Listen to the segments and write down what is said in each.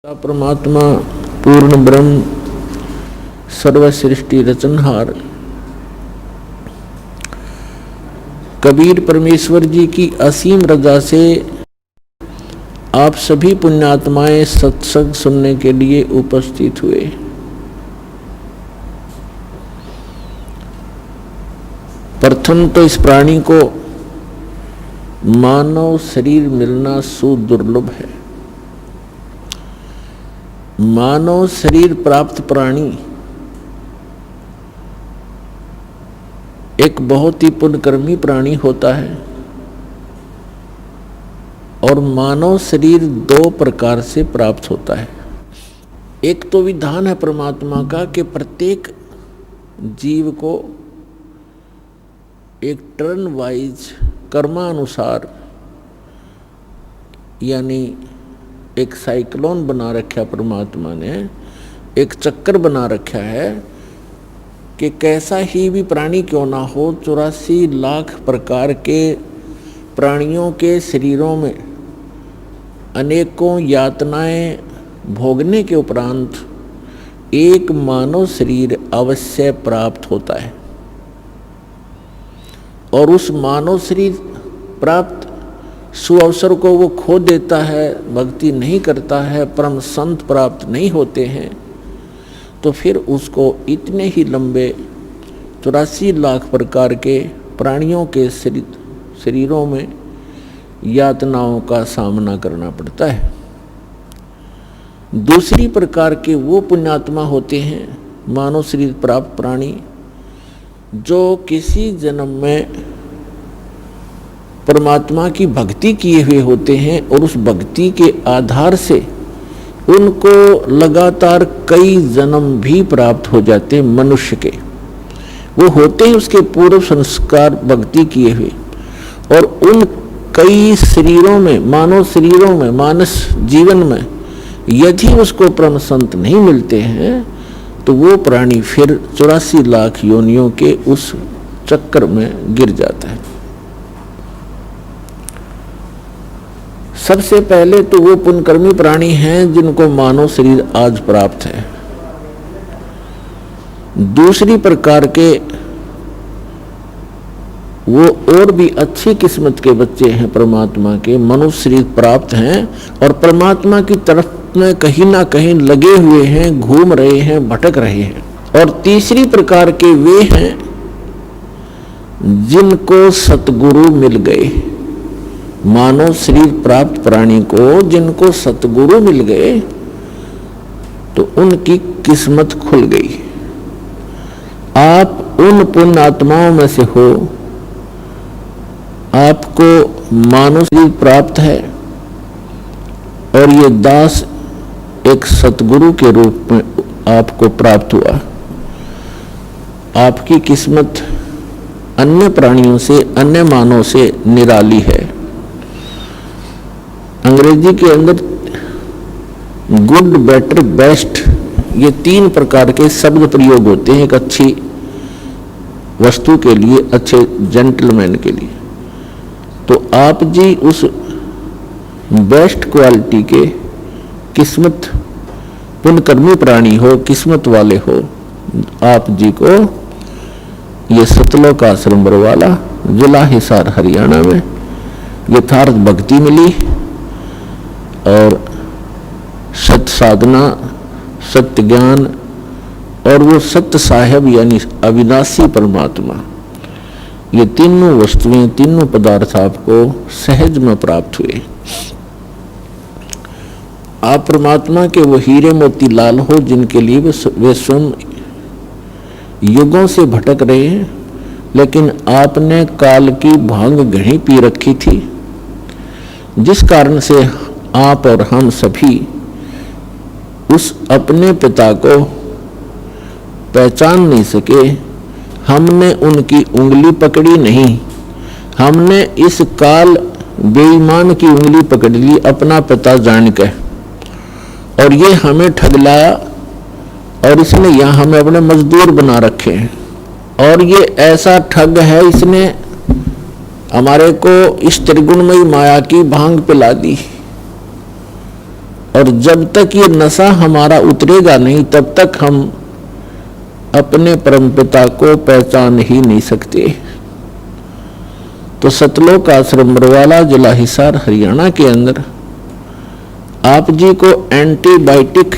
परमात्मा पूर्ण ब्रह्म सर्व सृष्टि रचनहार कबीर परमेश्वर जी की असीम रजा से आप सभी पुण्यात्माएं सत्संग सुनने के लिए उपस्थित हुए। प्रथम तो इस प्राणी को मानव शरीर मिलना सुदुर्लभ है। मानव शरीर प्राप्त प्राणी एक बहुत ही पुण्यकर्मी प्राणी होता है और मानव शरीर दो प्रकार से प्राप्त होता है। एक तो विधान है परमात्मा का कि प्रत्येक जीव को एक टर्न वाइज कर्मानुसार यानी एक साइक्लोन बना रखा परमात्मा ने, एक चक्कर बना रखा है कि कैसा ही भी प्राणी क्यों ना हो 84 लाख प्रकार के प्राणियों के शरीरों में अनेकों यातनाएं भोगने के उपरांत एक मानव शरीर अवश्य प्राप्त होता है और उस मानव शरीर प्राप्त सुअवसर को वो खो देता है, भक्ति नहीं करता है, परम संत प्राप्त नहीं होते हैं, तो फिर उसको इतने ही लंबे 84 लाख प्रकार के प्राणियों के शरीरों में यातनाओं का सामना करना पड़ता है। दूसरी प्रकार के वो पुण्यात्मा होते हैं मानव शरीर प्राप्त प्राणी जो किसी जन्म में परमात्मा की भक्ति किए हुए होते हैं और उस भक्ति के आधार से उनको लगातार कई जन्म भी प्राप्त हो जाते हैं। मनुष्य के वो होते हैं उसके पूर्व संस्कार भक्ति किए हुए और उन कई शरीरों में मानव शरीरों में मानस जीवन में यदि उसको परम संत नहीं मिलते हैं तो वो प्राणी फिर 84 लाख योनियों के उस चक्कर में गिर जाता है। सबसे पहले तो वो पुण्यकर्मी प्राणी हैं जिनको मानव शरीर आज प्राप्त है। दूसरी प्रकार के वो और भी अच्छी किस्मत के बच्चे हैं परमात्मा के, मनुष्य शरीर प्राप्त हैं और परमात्मा की तरफ में कहीं ना कहीं लगे हुए हैं, घूम रहे हैं, भटक रहे हैं। और तीसरी प्रकार के वे हैं जिनको सतगुरु मिल गए। मानव शरीर प्राप्त प्राणी को जिनको सतगुरु मिल गए तो उनकी किस्मत खुल गई। आप उन पुण्य आत्माओं में से हो, आपको मानव शरीर प्राप्त है और ये दास एक सतगुरु के रूप में आपको प्राप्त हुआ। आपकी किस्मत अन्य प्राणियों से, अन्य मानव से निराली है। अंग्रेजी के अंदर गुड, बेटर, बेस्ट ये 3 प्रकार के शब्द प्रयोग होते हैं एक अच्छी वस्तु के लिए, अच्छे जेंटलमैन के लिए। तो आप जी उस बेस्ट क्वालिटी के किस्मत पुण्यकर्मी प्राणी हो, किस्मत वाले हो। आप जी को ये सतलोक आश्रम बरवाला जिला हिसार हरियाणा में यथार्थ भक्ति मिली और सत्य साधना, सत्य ज्ञान और वो सत्य साहेब यानी अविनाशी परमात्मा, ये तीनों वस्तुएं, तीनों पदार्थ आपको सहज में प्राप्त हुए। आप परमात्मा के वो हीरे मोती लाल हो जिनके लिए वे स्वयं युगों से भटक रहे हैं, लेकिन आपने काल की भांग घड़ी पी रखी थी जिस कारण से आप और हम सभी उस अपने पिता को पहचान नहीं सके। हमने उनकी उंगली पकड़ी नहीं, हमने इस काल बेईमान की उंगली पकड़ ली अपना पिता जान के, और ये हमें ठगलाया और इसने यहाँ हमें अपने मजदूर बना रखे हैं। और ये ऐसा ठग है, इसने हमारे को इस त्रिगुणमयी माया की भांग पिला दी और जब तक ये नशा हमारा उतरेगा नहीं तब तक हम अपने परमपिता को पहचान ही नहीं सकते। तो सतलोक आश्रम बरवाला, जिला हिसार, हरियाणा के अंदर आप जी को एंटीबायोटिक,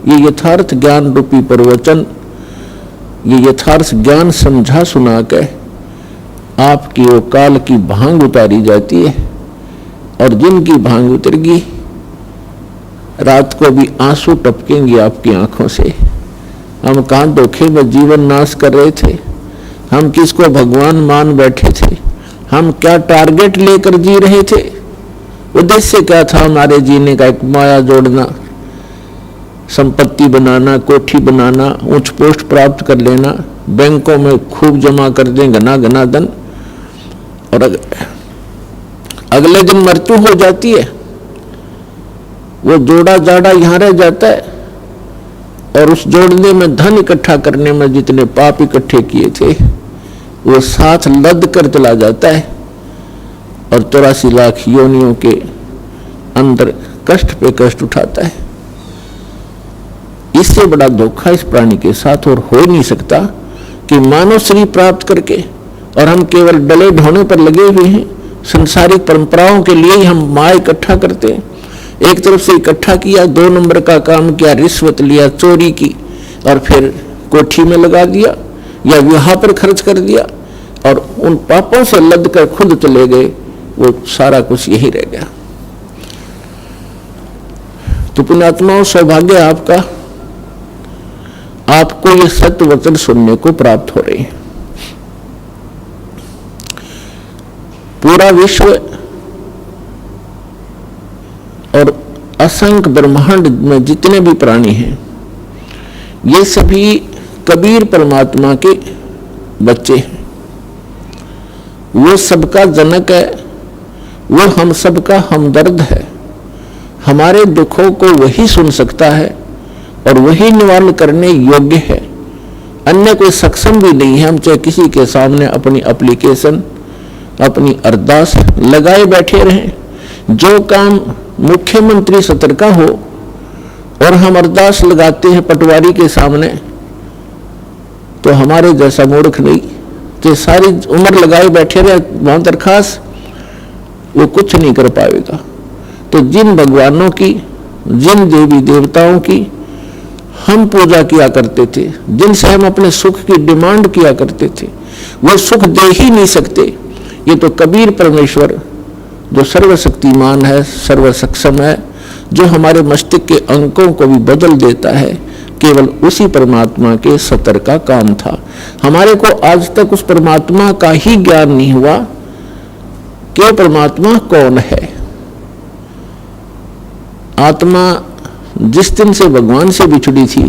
ये यथार्थ ज्ञान रूपी प्रवचन, ये यथार्थ ज्ञान समझा सुना के आपकी वो काल की भांग उतारी जाती है। और जिनकी भांग उतरेगी रात को भी आंसू टपकेंगे आपकी आंखों से। हम कहाँ धोखे में जीवन नाश कर रहे थे, हम किसको भगवान मान बैठे थे, हम क्या टारगेट लेकर जी रहे थे, उद्देश्य क्या था हमारे जीने का? एक माया जोड़ना, संपत्ति बनाना, कोठी बनाना, उच्च पोस्ट प्राप्त कर लेना, बैंकों में खूब जमा कर दें घना घना धन, और अगले दिन मृत्यु हो जाती है। वो जोड़ा जाड़ा यहां रह जाता है और उस जोड़ने में, धन इकट्ठा करने में जितने पाप इकट्ठे किए थे वो साथ लद कर चला जाता है और 84 लाख योनियों के अंदर कष्ट पे कष्ट उठाता है। इससे बड़ा धोखा इस प्राणी के साथ और हो नहीं सकता कि मानव शरीर प्राप्त करके और हम केवल डले ढोने पर लगे हुए हैं। संसारिक परंपराओं के लिए ही हम माया इकट्ठा करते हैं। एक तरफ से इकट्ठा किया, 2 नंबर का काम किया, रिश्वत लिया, चोरी की और फिर कोठी में लगा दिया या विवाह पर खर्च कर दिया और उन पापों से लद कर खुद चले गए। वो सारा कुछ यही रह गया। तो पुण्यात्माओं, सौभाग्य आपका, आपको ये सत्य वचन सुनने को प्राप्त हो रहे हैं। पूरा विश्व और असंख्य ब्रह्मांड में जितने भी प्राणी हैं ये सभी कबीर परमात्मा के बच्चे हैं। वो सबका जनक है, वो हम सबका हमदर्द है। हमारे दुखों को वही सुन सकता है और वही निवारण करने योग्य है। अन्य कोई सक्षम भी नहीं है। हम चाहे किसी के सामने अपनी एप्लीकेशन, अपनी अरदास लगाए बैठे रहें, जो काम मुख्यमंत्री सतर का हो और हम अरदास लगाते हैं पटवारी के सामने, तो हमारे जैसा मूर्ख नहीं तो सारी उम्र लगाए बैठे रहे वहां दरखास्त, वो कुछ नहीं कर पाएगा। तो जिन भगवानों की, जिन देवी देवताओं की हम पूजा किया करते थे, जिनसे हम अपने सुख की डिमांड किया करते थे, वो सुख दे ही नहीं सकते। ये तो कबीर परमेश्वर जो सर्वशक्तिमान है, सर्व सक्षम है, जो हमारे मस्तिष्क के अंकों को भी बदल देता है, केवल उसी परमात्मा के सतर का काम था। हमारे को आज तक उस परमात्मा का ही ज्ञान नहीं हुआ कि परमात्मा कौन है। आत्मा जिस दिन से भगवान से बिछड़ी थी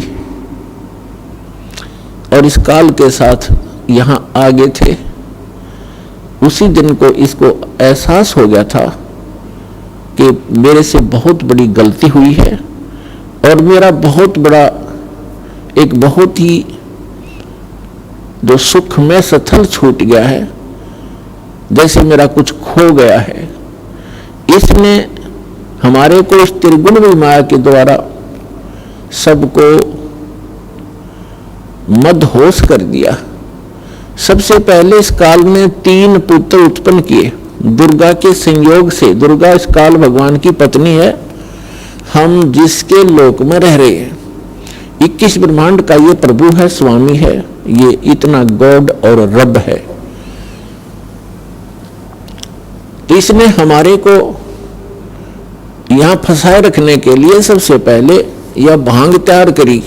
और इस काल के साथ यहां आगे थे, उसी दिन को इसको एहसास हो गया था कि मेरे से बहुत बड़ी गलती हुई है और मेरा बहुत बड़ा, एक बहुत ही जो सुख में सथल छूट गया है, जैसे मेरा कुछ खो गया है। इसने हमारे को इस त्रिगुण माया के द्वारा सबको मदहोश कर दिया। सबसे पहले इस काल में 3 पुत्र उत्पन्न किए दुर्गा के संयोग से। दुर्गा इस काल भगवान की पत्नी है, हम जिसके लोक में रह रहे हैं। 21 ब्रह्मांड का ये प्रभु है, स्वामी है, ये इतना गॉड और रब है। तो इसने हमारे को यहां फंसाए रखने के लिए सबसे पहले यह भांग तैयार करी,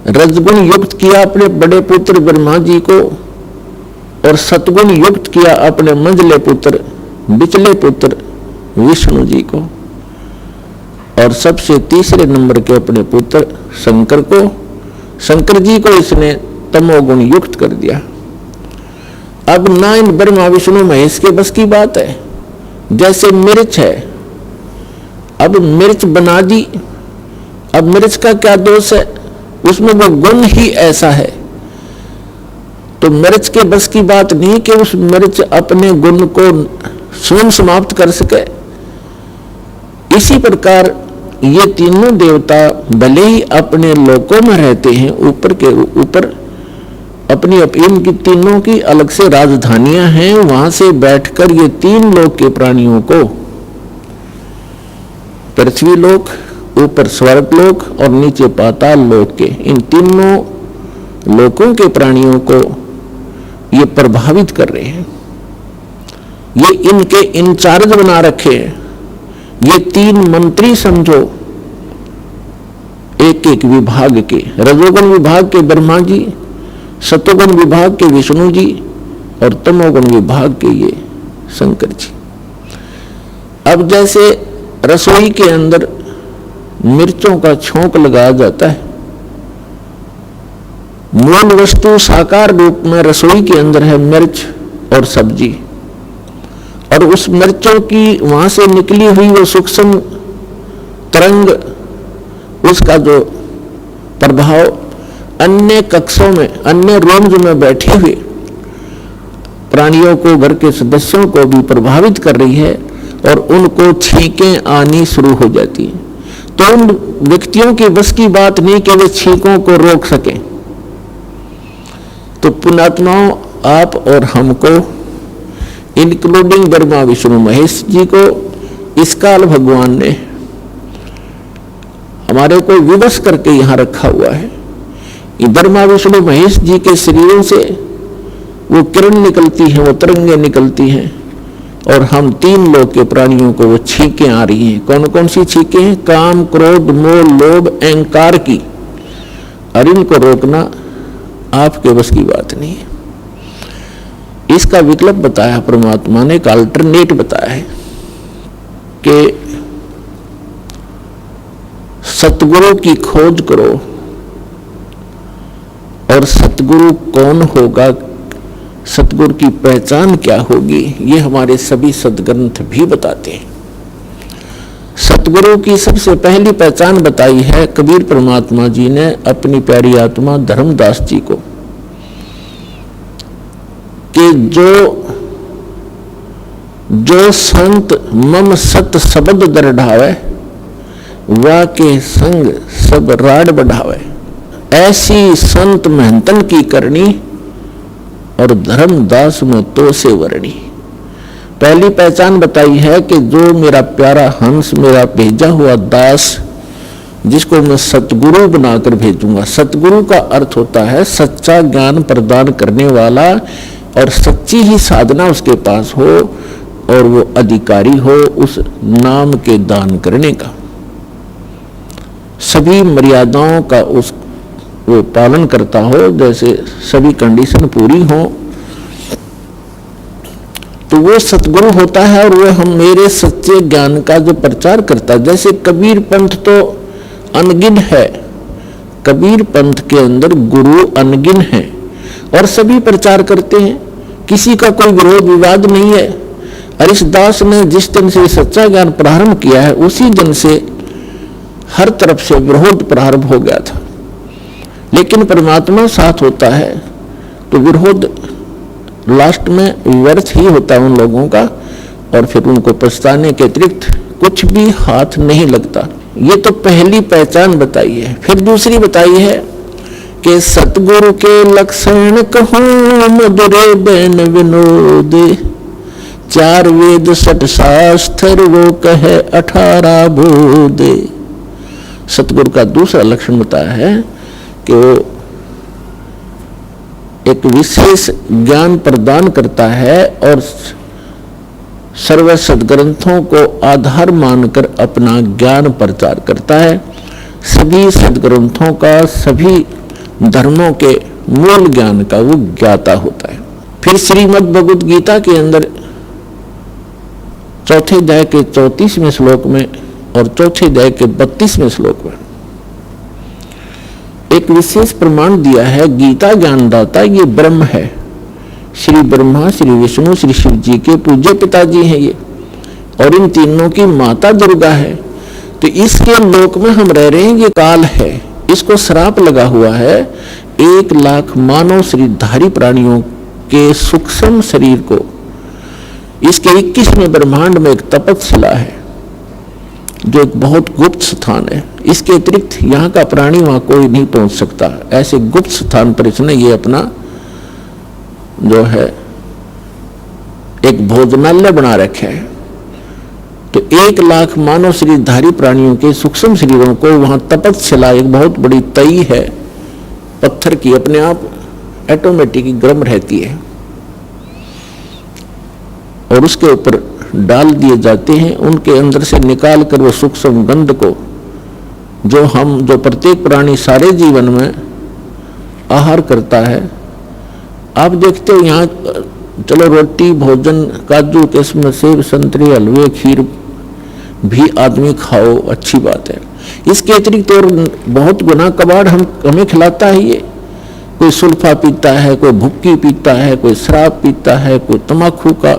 रजगुण युक्त किया अपने बड़े पुत्र ब्रह्मा जी को और सतगुण युक्त किया अपने मंझले पुत्र, बिचले पुत्र विष्णु जी को, और सबसे तीसरे नंबर के अपने पुत्र शंकर को, शंकर जी को इसने तमोगुण युक्त कर दिया। अब ना इन ब्रह्मा विष्णु महेश के बस की बात है। जैसे मिर्च है, अब मिर्च बना दी, अब मिर्च का क्या दोष है, उसमें वो गुण ही ऐसा है। तो मिर्च के बस की बात नहीं कि उस मिर्च अपने गुण को स्वयं समाप्त कर सके। इसी प्रकार ये तीनों देवता भले ही अपने लोकों में रहते हैं, ऊपर के ऊपर अपनी इनकी तीनों की अलग से राजधानियां हैं, वहां से बैठकर ये तीन लोक के प्राणियों को, पृथ्वी लोक, ऊपर स्वर्ग लोक और नीचे पाताल लोक के, इन तीनों लोकों के प्राणियों को ये प्रभावित कर रहे हैं। ये इनके इंचार्ज बना रखे हैं। ये तीन मंत्री समझो, एक एक विभाग के, रजोगुण विभाग के ब्रह्मा जी, सतोगुण विभाग के विष्णु जी और तमोगुण विभाग के ये शंकर जी। अब जैसे रसोई के अंदर मिर्चों का छोंक लगाया जाता है, मूल वस्तु साकार रूप में रसोई के अंदर है मिर्च और सब्जी, और उस मिर्चों की वहां से निकली हुई वो सूक्ष्म तरंग, उसका जो प्रभाव अन्य कक्षों में, अन्य रूम्स में बैठे हुए प्राणियों को, घर के सदस्यों को भी प्रभावित कर रही है और उनको छींकें आनी शुरू हो जाती हैं। तो उन व्यक्तियों की बस की बात नहीं कि वे छींकों को रोक सकें। तो पुण्यात्माओं, आप और हमको, इंक्लूडिंग ब्रह्मा विष्णु महेश जी को, इस काल भगवान ने हमारे को विवश करके यहां रखा हुआ है। ब्रह्मा विष्णु महेश जी के शरीरों से वो किरण निकलती है, वो तरंगें निकलती हैं, और हम तीन लोक के प्राणियों को वो छींकें आ रही हैं। कौन कौन सी छींकें हैं? काम, क्रोध, मोह, लोभ, अहंकार की। और इनको रोकना आपके बस की बात नहीं है। इसका विकल्प बताया परमात्मा ने, एक अल्टरनेट बताया है कि सतगुरु की खोज करो, और सतगुरु कौन होगा, सतगुरु की पहचान क्या होगी, ये हमारे सभी सदग्रंथ भी बताते हैं। सतगुरु की सबसे पहली पहचान बताई है कबीर परमात्मा जी ने अपनी प्यारी आत्मा धर्मदास जी को, कि जो संत मम सत शब्द दृढ़ावे, वा के संग सब राड बढ़ावे। ऐसी संत महंतन की करनी, और धर्मदास में तो से वर्णी। पहली पहचान बताई है कि जो मेरा प्यारा हंस, मेरा भेजा हुआ दास, जिसको मैं सतगुरु बनाकर भेजूंगा। सतगुरु का अर्थ होता है सच्चा ज्ञान प्रदान करने वाला, और सच्ची ही साधना उसके पास हो, और वो अधिकारी हो उस नाम के दान करने का, सभी मर्यादाओं का उस वो पालन करता हो, जैसे सभी कंडीशन पूरी हो, तो वो सतगुरु होता है। और वो हम मेरे सच्चे ज्ञान का जो प्रचार करता है, जैसे कबीर पंथ तो अनगिन है, कबीर पंथ के अंदर गुरु अनगिन है और सभी प्रचार करते हैं, किसी का कोई विरोध विवाद नहीं है। हरिदास ने जिस दिन से सच्चा ज्ञान प्रारंभ किया है, उसी दिन से हर तरफ से विरोध प्रारंभ हो गया था। लेकिन परमात्मा साथ होता है तो विरोध लास्ट में व्यर्थ ही होता है उन लोगों का, और फिर उनको पछताने के अतिरिक्त कुछ भी हाथ नहीं लगता। ये तो पहली पहचान बताई है। फिर दूसरी बताई है कि सतगुरु के लक्षण कहूं मधुरे बैन विनोद, 4 वेद 6 शास्त्र वो कहे 18 बोध। सतगुरु का दूसरा लक्षण बताया है कि वो एक विशेष ज्ञान प्रदान करता है और सर्व सदग्रंथों को आधार मानकर अपना ज्ञान प्रचार करता है। सभी सदग्रंथों का, सभी धर्मों के मूल ज्ञान का वो ज्ञाता होता है। फिर श्रीमद् भगवद गीता के अंदर चौथे अध्याय के 34वें श्लोक में और चौथे अध्याय के 32वें श्लोक में एक विशेष प्रमाण दिया है। गीता ज्ञानदाता ये ब्रह्म है, श्री ब्रह्मा, श्री विष्णु, श्री शिव जी के पूज्य पिताजी हैं ये, और इन तीनों की माता दुर्गा है। तो इसके लोक में हम रह रहे हैं, ये काल है, इसको श्राप लगा हुआ है। 1 लाख मानव शरीरधारी प्राणियों के सूक्ष्म शरीर को इसके 21वें ब्रह्मांड में एक तपस्या है, जो एक बहुत गुप्त स्थान है। इसके अतिरिक्त यहाँ का प्राणी वहाँ कोई नहीं पहुँच सकता। ऐसे गुप्त स्थान पर इसने ये अपना जो है एक भोजनालय बना रखा है। तो 1 लाख मानव शरीरधारी प्राणियों के सूक्ष्म शरीरों को वहाँ तपस्या, एक बहुत बड़ी तई है पत्थर की, अपने आप ऑटोमेटिक गर्म रहती है, और उसके ऊपर डाल दिए जाते हैं। उनके अंदर से निकाल कर वो सूक्ष्म गंध को जो प्रत्येक प्राणी सारे जीवन में आहार करता है। आप देखते हो यहाँ चलो रोटी भोजन काजू किस्म सेब संतरे हलवे खीर भी आदमी खाओ, अच्छी बात है। इसके अतिरिक्त और बहुत गुना कबाड़ हमें खिलाता है। ये कोई सुल्फा पीता है, कोई भुक्की पीता है, कोई शराब पीता है, कोई तम्बाकू का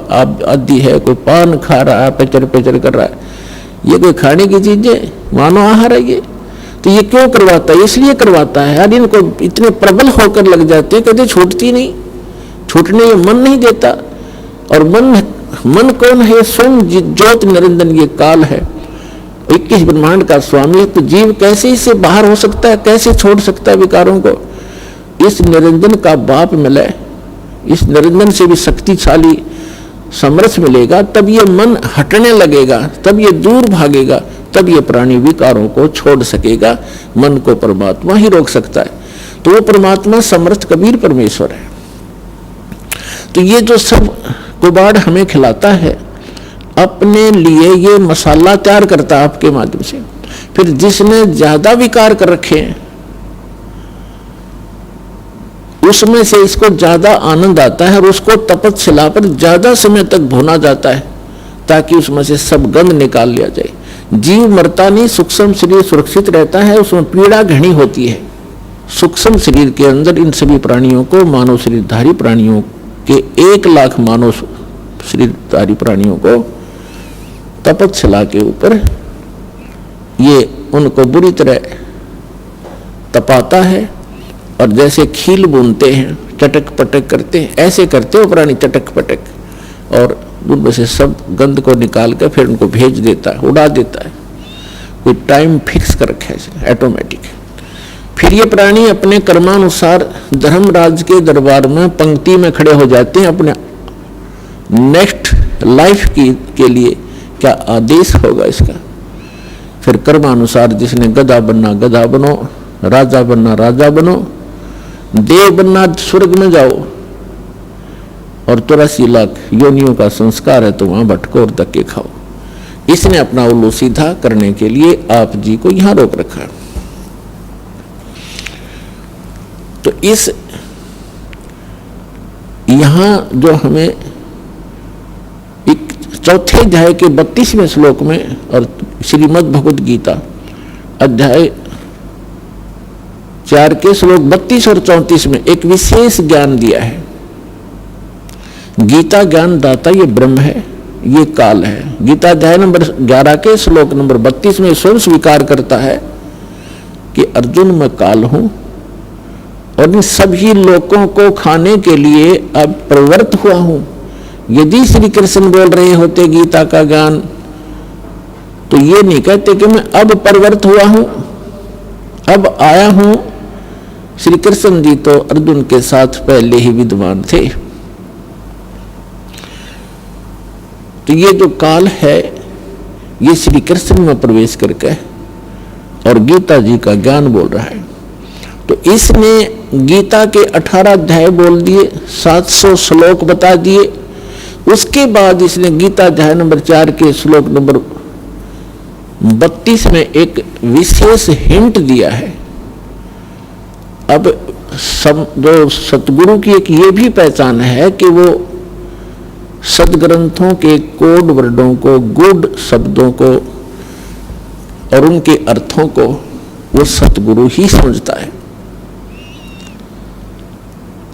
आदी है, कोई पान खा रहा है, पेचर पेचर कर रहा है। ये कोई खाने की चीज है? मानव आहार है ये। तो ये क्यों करवाता है? इसलिए करवाता है यार, इनको इतने प्रबल होकर लग जाते हैं, कभी छूटती नहीं, छूटने ये मन नहीं देता। और मन कौन है? स्वयं ज्योत निरंजन, ये काल है, 21 ब्रह्मांड का स्वामी। तो जीव कैसे इससे बाहर हो सकता है, कैसे छोड़ सकता है विकारों को? इस निरंजन का बाप मिले, इस निरंजन से भी शक्तिशाली समरस मिलेगा, तब ये मन हटने लगेगा, तब ये दूर भागेगा, तब ये प्राणी विकारों को छोड़ सकेगा। मन को परमात्मा ही रोक सकता है। तो वो परमात्मा समर्थ कबीर परमेश्वर है। तो ये जो सब कुबाड़ हमें खिलाता है, अपने लिए ये मसाला तैयार करता है आपके माध्यम से। फिर जिसने ज्यादा विकार कर रखे हैं उसमें से इसको ज्यादा आनंद आता है, और उसको तपस्या पर ज्यादा समय तक भुना जाता है, ताकि उसमें से सब गंध निकाल लिया जाए। जीव मरता नहीं, सूक्ष्म शरीर सुरक्षित रहता है, उसमें पीड़ा घनी होती है। सूक्ष्म शरीर के अंदर इन सभी प्राणियों को, मानव शरीरधारी प्राणियों के 1 लाख मानव शरीरधारी प्राणियों को तपस्या के ऊपर ये उनको बुरी तरह तपाता है। और जैसे खील बुनते हैं, चटक पटक करते हैं, ऐसे करते हो प्राणी चटक पटक, और उनमें से सब गंध को निकाल कर फिर उनको भेज देता है, उड़ा देता है। कोई टाइम फिक्स कर रखा है ऑटोमेटिक। फिर ये प्राणी अपने कर्मानुसार धर्मराज के दरबार में पंक्ति में खड़े हो जाते हैं। अपने नेक्स्ट लाइफ के लिए क्या आदेश होगा इसका। फिर कर्मानुसार जिसने गधा बनना गधा बनो, राजा बनना राजा बनो, देव बनना स्वर्ग में जाओ, और 83 लाख योनियों का संस्कार है तो वहां भटको और धक्के खाओ। इसने अपना उल्लू सीधा करने के लिए आप जी को यहां रोक रखा। तो इस यहां जो हमें एक चौथे अध्याय के 32वें श्लोक में और श्रीमद् भगवद गीता अध्याय 4 के श्लोक 32 और 34 में एक विशेष ज्ञान दिया है। गीता ज्ञान दाता ये ब्रह्म है, ये काल है। गीता अध्याय नंबर 11 के श्लोक नंबर 32 में स्वयं स्वीकार करता है कि अर्जुन मैं काल हूं और इन सभी लोगों को खाने के लिए अब प्रवृत्त हुआ हूं। यदि श्री कृष्ण बोल रहे होते गीता का ज्ञान तो ये नहीं कहते कि मैं अब प्रवृत्त हुआ हूं, अब आया हूं। श्री कृष्ण जी तो अर्जुन के साथ पहले ही विद्वान थे। तो ये जो काल है ये श्री कृष्ण में प्रवेश करके और गीता जी का ज्ञान बोल रहा है। तो इसने गीता के 18 अध्याय बोल दिए, 700 श्लोक बता दिए। उसके बाद इसने गीता अध्याय नंबर 4 के श्लोक नंबर 32 में एक विशेष हिंट दिया है। अब जो सतगुरु की एक ये भी पहचान है कि वो सदग्रंथों के कोड वर्डों को, गुड शब्दों को और उनके अर्थों को वो सतगुरु ही समझता है।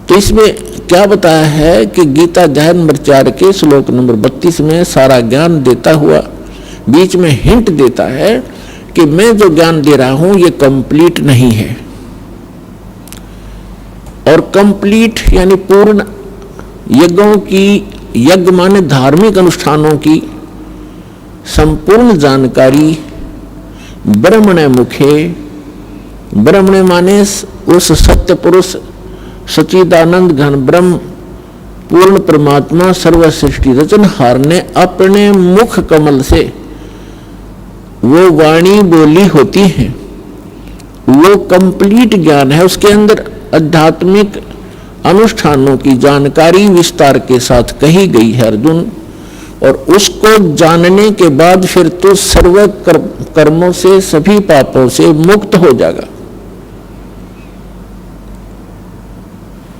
तो इसमें क्या बताया है कि गीता अध्याय नंबर 4 के श्लोक नंबर 32 में सारा ज्ञान देता हुआ बीच में हिंट देता है कि मैं जो ज्ञान दे रहा हूं ये कंप्लीट नहीं है। और कंप्लीट यानी पूर्ण यज्ञों की, यज्ञ माने धार्मिक अनुष्ठानों की संपूर्ण जानकारी ब्रह्मणे मुखे, ब्रह्मणे माने उस सत्य पुरुष सच्चिदानंद घन ब्रह्म पूर्ण परमात्मा सर्व सृष्टि रचनहार ने अपने मुख कमल से वो वाणी बोली होती है। वो कंप्लीट ज्ञान है, उसके अंदर आध्यात्मिक अनुष्ठानों की जानकारी विस्तार के साथ कही गई है अर्जुन। और उसको जानने के बाद फिर तो सर्व कर्मों से, सभी पापों से मुक्त हो जाएगा।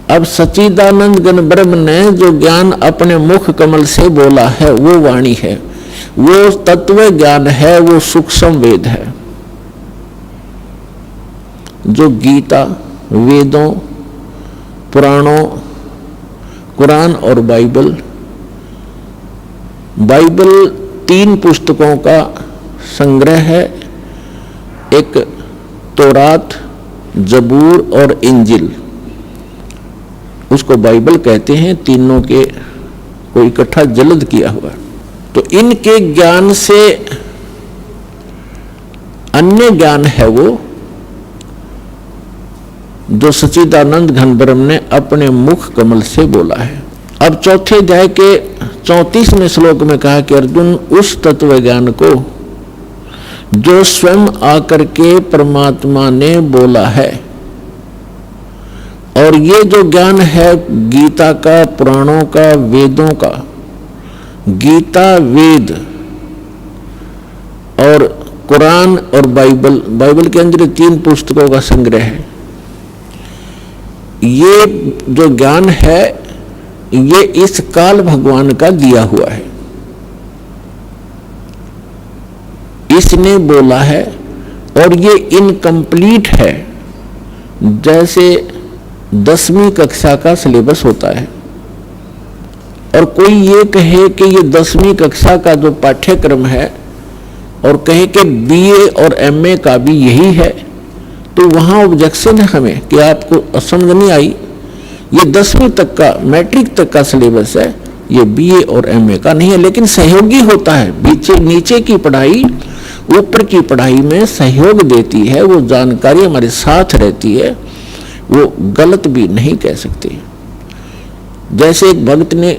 अब सच्चिदानंद घन ब्रह्म ने जो ज्ञान अपने मुख कमल से बोला है वो वाणी है, वो तत्व ज्ञान है, वो सूक्ष्म वेद है। जो गीता, वेदों, पुराणों, कुरान और बाइबल 3 पुस्तकों का संग्रह है। एक तौरात, जबूर और इंजिल, उसको बाइबल कहते हैं। तीनों के को इकट्ठा जल्द किया हुआ। तो इनके ज्ञान से अन्य ज्ञान है वो जो सच्चिदानंद घन ब्रह्म ने अपने मुख कमल से बोला है। अब चौथे अध्याय के 34वें श्लोक में कहा कि अर्जुन उस तत्व ज्ञान को जो स्वयं आकर के परमात्मा ने बोला है, और ये जो ज्ञान है गीता का, पुराणों का, वेदों का, गीता, वेद और कुरान और बाइबल के अंदर 3 पुस्तकों का संग्रह है। ये जो ज्ञान है ये इस काल भगवान का दिया हुआ है, इसने बोला है और ये इनकम्प्लीट है। जैसे 10वीं कक्षा का सिलेबस होता है और कोई ये कहे कि ये 10वीं कक्षा का जो पाठ्यक्रम है और कहे कि बीए और एमए का भी यही है, तो वहाँ ऑब्जेक्शन है हमें कि आपको समझ नहीं आई। ये 10वीं तक का, मैट्रिक तक का सिलेबस है, ये बीए और एमए का नहीं है, लेकिन सहयोगी होता है। नीचे की पढ़ाई ऊपर की पढ़ाई में सहयोग देती है, वो जानकारी हमारे साथ रहती है, वो गलत भी नहीं कह सकते। जैसे एक भक्त ने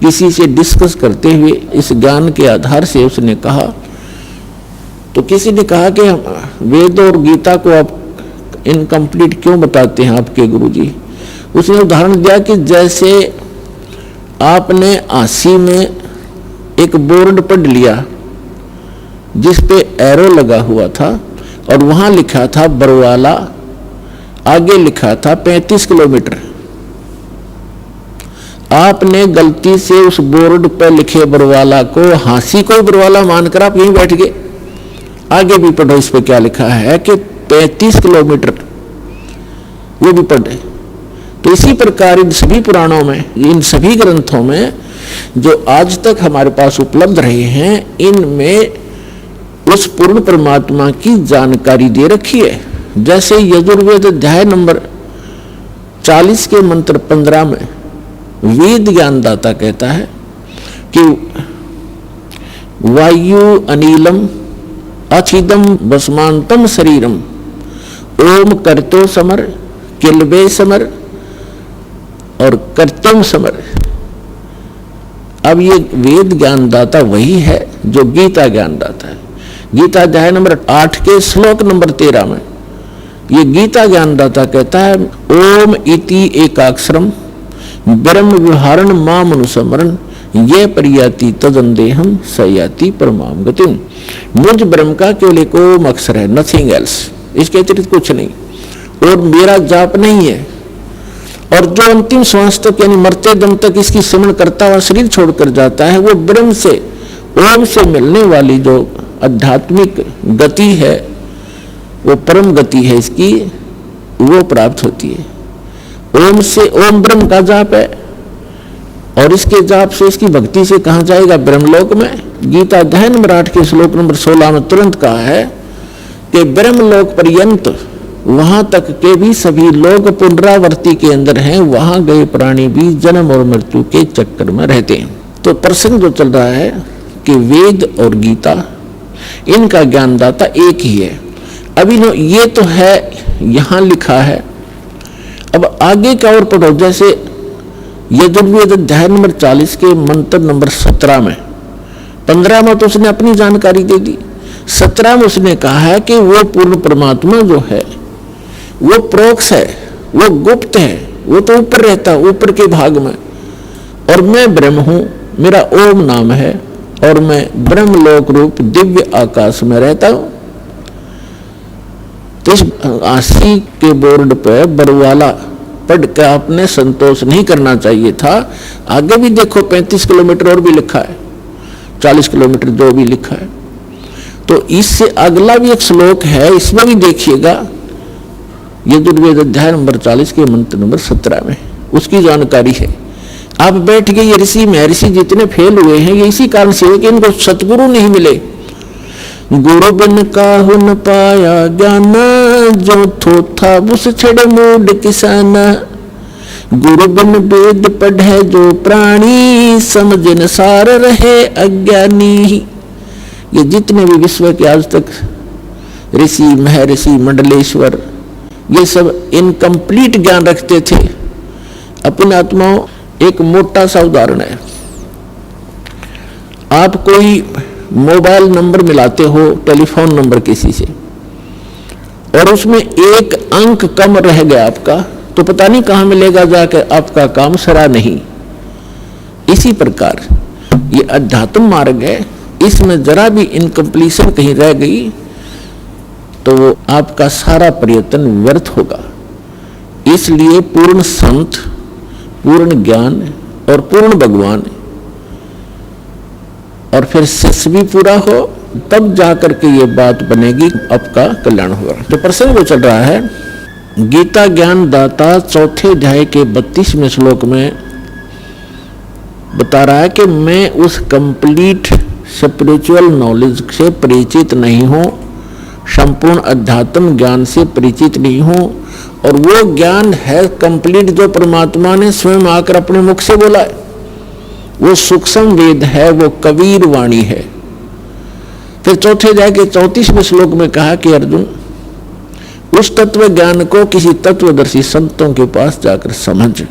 किसी से डिस्कस करते हुए इस ज्ञान के आधार से उसने कहा, तो किसी ने कहा कि वेद और गीता को आप इनकम्प्लीट क्यों बताते हैं आपके गुरुजी। उसने उदाहरण दिया कि जैसे आपने आसी में एक बोर्ड पढ़ लिया जिस पे एरो लगा हुआ था और वहां लिखा था बरवाला, आगे लिखा था 35 किलोमीटर। आपने गलती से उस बोर्ड पर लिखे बरवाला को हांसी को बरवाला मानकर आप यहीं बैठ गए। आगे भी पढ़ो इस पे क्या लिखा है कि 35 किलोमीटर, वो भी पढ़े। तो इसी प्रकार इन सभी पुराणों में, इन सभी ग्रंथों में जो आज तक हमारे पास उपलब्ध रहे हैं, इनमें उस पूर्ण परमात्मा की जानकारी दे रखी है। जैसे यजुर्वेद अध्याय नंबर 40 के मंत्र 15 में वेद ज्ञानदाता कहता है कि वायु अनिलम अचिदम भस्मांतम शरीरम ओम कर्तो समर किलबे समर और कर्तम समर। अब ये वेद ज्ञानदाता वही है जो गीता ज्ञानदाता है। गीता अध्याय नंबर 8 के श्लोक नंबर 13 में ये गीता ज्ञानदाता कहता है ओम इति एकाक्षरम ब्रह्म विहारण माम अनुस्मरण ये परियाति तदंदेहम सयाति परमाम गतिम। मुझ ब्रह्म का केवल एक ओम अक्षर है, नथिंग एल्स, इसके अतिरिक्त कुछ नहीं, और मेरा जाप नहीं है। और जो अंतिम श्वास तक यानी मरते दम तक इसकी स्मरण करता हुआ शरीर छोड़कर जाता है, वो ब्रह्म से, ओम से मिलने वाली जो आध्यात्मिक गति है, वो परम गति है इसकी, वो प्राप्त होती है। ओम से, ओम ब्रह्म का जाप है और इसके जाप से, इसकी भक्ति से कहाँ जाएगा? ब्रह्मलोक में। गीता अध्याय नंबर 8 के श्लोक नंबर 16 में तुरंत कहा है कि ब्रह्मलोक पर्यंत, वहां तक के भी सभी लोग पुनरावर्ती के अंदर हैं, वहां गए प्राणी भी जन्म और मृत्यु के चक्कर में रहते हैं। तो प्रसंग जो चल रहा है कि वेद और गीता इनका ज्ञानदाता एक ही है। अभी ये तो है यहां लिखा है। अब आगे का और पढ़ो, जैसे यजुर्वेद अध्याय नंबर 40 के मंत्र नंबर 17 में, 15 में तो उसने अपनी जानकारी दे दी, 17 में उसने कहा है कि वो पूर्ण परमात्मा जो है वो प्रोक्ष है, वो गुप्त है, वो तो ऊपर रहता है, ऊपर के भाग में, और मैं ब्रह्म हूं, मेरा ओम नाम है, और मैं ब्रह्मलोक रूप दिव्य आकाश में रहता हूं। तो इस 80 के बोर्ड पे बरवाला पढ़ के आपने संतोष नहीं करना चाहिए था। आगे भी देखो 35 किलोमीटर और भी लिखा है, 40 किलोमीटर जो भी लिखा है। तो इससे अगला भी एक श्लोक है, इसमें भी देखिएगा, यजुर्वेद अध्याय नंबर 40 के मंत्र नंबर 17 में उसकी जानकारी है। आप बैठ गए, ये ऋषि महर्षि जितने फेल हुए हैं ये इसी कारण से है कि इनको सतगुरु नहीं मिले। गुरु बिन काहु न पाया ज्ञान, जो थोथा बुस छड़े मूड किसाना। गुरु बिन वेद पढ़े जो प्राणी, समझ न सार रहे अज्ञानी। ये जितने भी विश्व के आज तक ऋषि महर्षि मंडलेश्वर ये सब इनकम्प्लीट ज्ञान रखते थे अपनी आत्माओं। एक मोटा सा उदाहरण है, आप कोई मोबाइल नंबर मिलाते हो टेलीफोन नंबर किसी से, और उसमें एक अंक कम रह गया आपका, तो पता नहीं कहां मिलेगा जाकर, आपका काम सरा नहीं। इसी प्रकार ये अध्यात्म मार्ग है, इसमें जरा भी इनकम्प्लीशन कहीं रह गई तो वो आपका सारा प्रयत्न व्यर्थ होगा। इसलिए पूर्ण संत, पूर्ण ज्ञान और पूर्ण भगवान, और फिर शिष्य भी पूरा हो, तब जाकर के ये बात बनेगी, आपका कल्याण होगा। तो प्रसंग वो चल रहा है, गीता ज्ञान दाता चौथे अध्याय के 32वें श्लोक में बता रहा है कि मैं उस कंप्लीट स्पिरिचुअल नॉलेज से परिचित नहीं हूं, संपूर्ण अध्यात्म ज्ञान से परिचित नहीं हूं, और वो ज्ञान है कंप्लीट जो परमात्मा ने स्वयं आकर अपने मुख से बोला है। वो सूक्ष्म वेद है, वो कबीर वाणी है। फिर चौथे अध्याय के 34वें श्लोक में कहा कि अर्जुन, उस तत्व ज्ञान को किसी तत्वदर्शी संतों के पास जाकर समझ,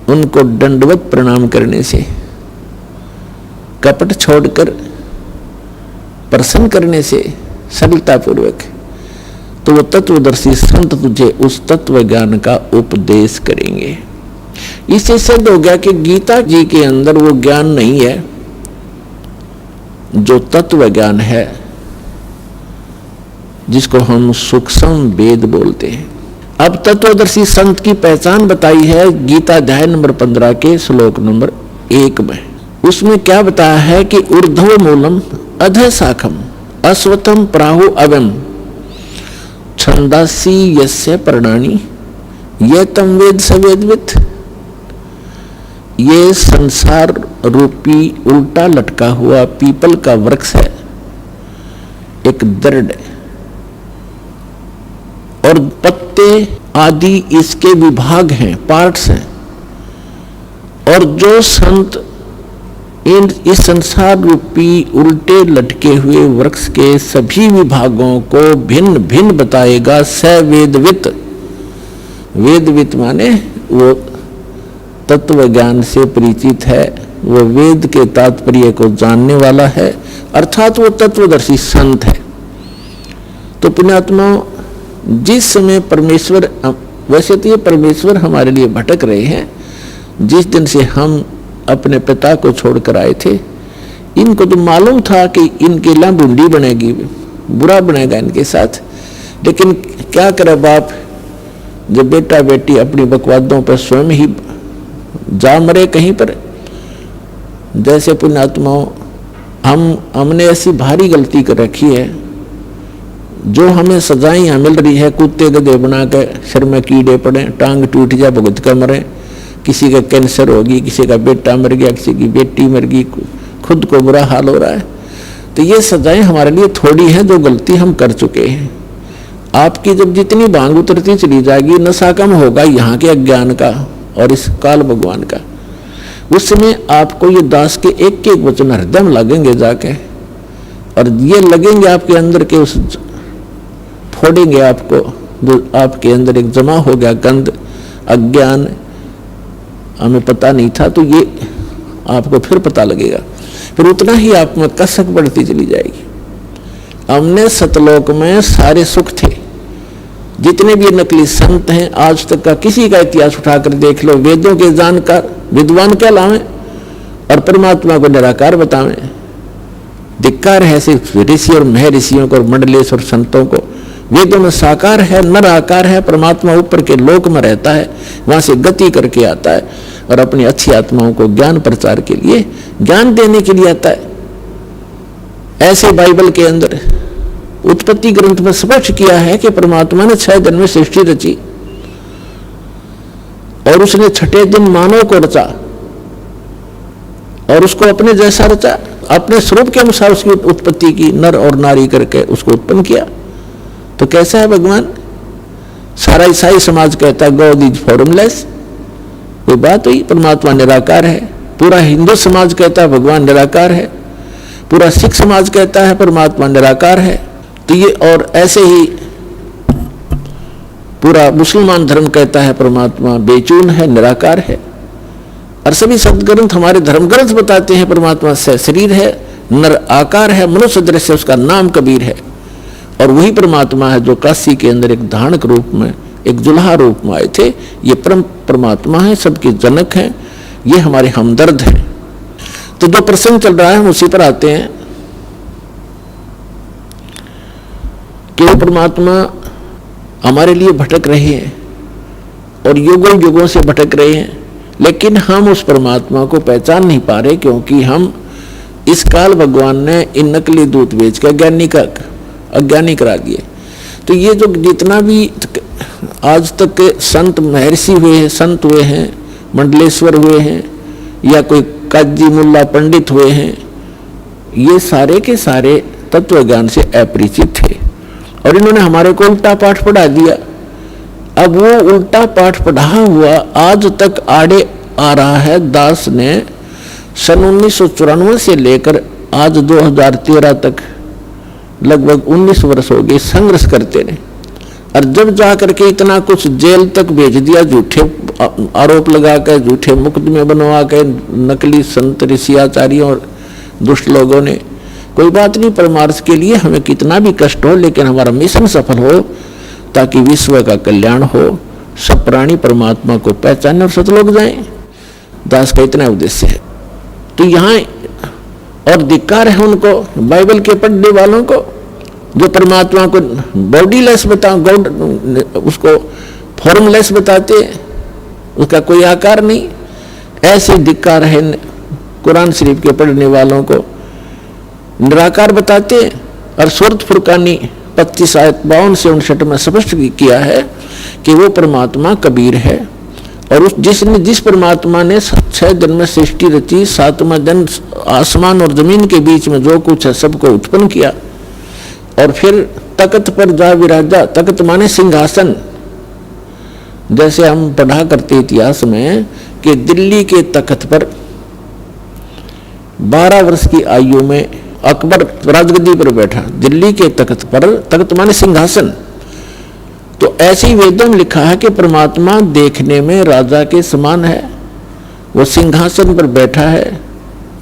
उनको दंडवत प्रणाम करने से, कपट छोड़कर प्रसन्न करने से, सरलतापूर्वक, तो वो तत्वदर्शी संत तुझे उस तत्व ज्ञान का उपदेश करेंगे। इससे सिद्ध हो गया कि गीता जी के अंदर वो ज्ञान नहीं है जो तत्व ज्ञान है, जिसको हम सूक्ष्म वेद बोलते हैं। अब तत्वदर्शी संत की पहचान बताई है गीता अध्याय नंबर 15 के श्लोक नंबर 1 में। उसमें क्या बताया है कि ऊर्ध्व मूलम अधः शाखम अश्वत्थम प्राहु अवम छंदासी यस्य पर्णानि ये तम वेद सवेदवित। ये संसार रूपी उल्टा लटका हुआ पीपल का वृक्ष है, एक दृढ़, और पत्ते आदि इसके विभाग हैं, पार्ट्स हैं। और जो संत इस संसार रूपी उल्टे लटके हुए वृक्ष के सभी विभागों को भिन्न भिन्न बताएगा, स वेदवित। वेदवित माने वो तत्व ज्ञान से परिचित है, वो वेद के तात्पर्य को जानने वाला है, अर्थात वो तत्वदर्शी संत है। तो पुण्यात्मा, जिस समय परमेश्वर, वैसे तो ये परमेश्वर हमारे लिए भटक रहे हैं, जिस दिन से हम अपने पिता को छोड़कर आए थे, इनको तो मालूम था कि इनके लिए बूंदी बनेगी, बुरा बनेगा इनके साथ, लेकिन क्या करे बाप, जब बेटा बेटी अपनी बकवादों पर स्वयं ही जा मरे कहीं पर। जैसे पुण्यात्माओं, हमने ऐसी भारी गलती कर रखी है, जो हमें सजाएं यहाँ मिल रही है, कुत्ते गधे बना के सिर में कीड़े पड़े, टांग टूट जाए, भुगत कर मरे, किसी का कैंसर होगी, किसी का बेटा मर गया, किसी की बेटी मर गई, खुद को बुरा हाल हो रहा है। तो ये सजाएं हमारे लिए थोड़ी हैं जो गलती हम कर चुके हैं। आपकी जब जितनी भांग उतरती चली जाएगी, नशा कम होगा यहाँ के अज्ञान का और इस काल भगवान का, उस समय आपको ये दास के एक एक वचन हृदय में लगेंगे जाके, और ये लगेंगे आपके अंदर के उस फोड़ेंगे आपको, जो आपके अंदर एक जमा हो गया गंध, अज्ञान, हमें पता नहीं था, तो ये आपको फिर पता लगेगा। फिर उतना ही आप में कसक बढ़ती चली जाएगी। हमने सतलोक में सारे सुख थे। जितने भी नकली संत हैं आज तक का किसी का इतिहास उठाकर देख लो, वेदों के जानकार विद्वान क्या लावें और परमात्मा को निराकार बतावें। धिक्कार है सिर्फ ऋषि और महर्षियों को और मंडलेश्वर संतों को। वेदों में साकार है, नर आकार है, परमात्मा ऊपर के लोक में रहता है, वहां से गति करके आता है और अपनी अच्छी आत्माओं को ज्ञान प्रचार के लिए, ज्ञान देने के लिए आता है। ऐसे बाइबल के अंदर उत्पत्ति ग्रंथ में स्पष्ट किया है कि परमात्मा ने 6 दिन में सृष्टि रची और उसने छठे दिन मानव को रचा और उसको अपने जैसा रचा, अपने स्वरूप के अनुसार उसकी उत्पत्ति की, नर और नारी करके उसको उत्पन्न किया। तो कैसा है भगवान? सारा ईसाई समाज कहता है गॉड इज फॉर्मलेस, कोई बात हुई, परमात्मा निराकार है। पूरा हिंदू समाज कहता है भगवान निराकार है, पूरा सिख समाज कहता है परमात्मा निराकार है। तो ये और ऐसे ही पूरा मुसलमान धर्म कहता है परमात्मा बेचून है, निराकार है। और सभी सदग्रंथ हमारे धर्म ग्रंथ बताते हैं परमात्मा से शरीर है, नर आकार है, मनुष्य दृश्य, उसका नाम कबीर है। और वही परमात्मा है जो काशी के अंदर एक धानक रूप में, एक जुल्हा रूप में आए थे। ये परम परमात्मा है, सबके जनक हैं, ये हमारे हमदर्द हैं। तो जो प्रसंग चल रहा है हम उसी पर आते हैं कि वो परमात्मा हमारे लिए भटक रहे हैं और युगों युगों से भटक रहे हैं, लेकिन हम उस परमात्मा को पहचान नहीं पा रहे, क्योंकि हम इस काल भगवान ने इन नकली दूत बेच के अज्ञानी करा दिए। तो ये जो जितना भी आज तक के संत महर्षि हुए हैं, संत हुए हैं, मंडलेश्वर हुए हैं, या कोई काजी मुल्ला पंडित हुए हैं, ये सारे के सारे तत्व ज्ञान से अपरिचित थे और इन्होंने हमारे को उल्टा पाठ पढ़ा दिया। अब वो उल्टा पाठ पढ़ा हुआ आज तक आड़े आ रहा है। दास ने सन 1994 से लेकर आज 2013 तक लगभग 19 वर्ष हो गए संघर्ष करते रहे, और जब जाकर के इतना कुछ जेल तक भेज दिया, झूठे आरोप लगा कर, झूठे मुकदमे बनवा के, नकली संत ऋषि आचार्यों और दुष्ट लोगों ने। कोई बात नहीं, परमार्थ के लिए हमें कितना भी कष्ट हो, लेकिन हमारा मिशन सफल हो, ताकि विश्व का कल्याण हो, सब प्राणी परमात्मा को पहचाने और सतलोक जाएं। दास का इतना उद्देश्य है। तो यहाँ और धिक्कार है उनको, बाइबल के पढ़ने वालों को, जो परमात्मा को बॉडीलेस उसको फॉर्मलेस बताते, उसका कोई आकार नहीं। ऐसे धिक्कार है कुरान शरीफ के पढ़ने वालों को, निराकार बताते। और सूरत फुरकानी 25 आयत 52 से 59 में स्पष्ट किया है कि वो परमात्मा कबीर है, और जिस परमात्मा ने 6 दिन में सृष्टि रची, 7वां दिन आसमान और जमीन के बीच में जो कुछ है सबको उत्पन्न किया, और फिर तख्त पर जा विराजा। तख्त माने सिंहासन। जैसे हम पढ़ा करते इतिहास में कि दिल्ली के तख्त पर 12 वर्ष की आयु में अकबर राजगद्दी पर बैठा। दिल्ली के तख्त पर, तख्त माने सिंहासन। तो ऐसे ही वेदों में लिखा है कि परमात्मा देखने में राजा के समान है, वो सिंहासन पर बैठा है,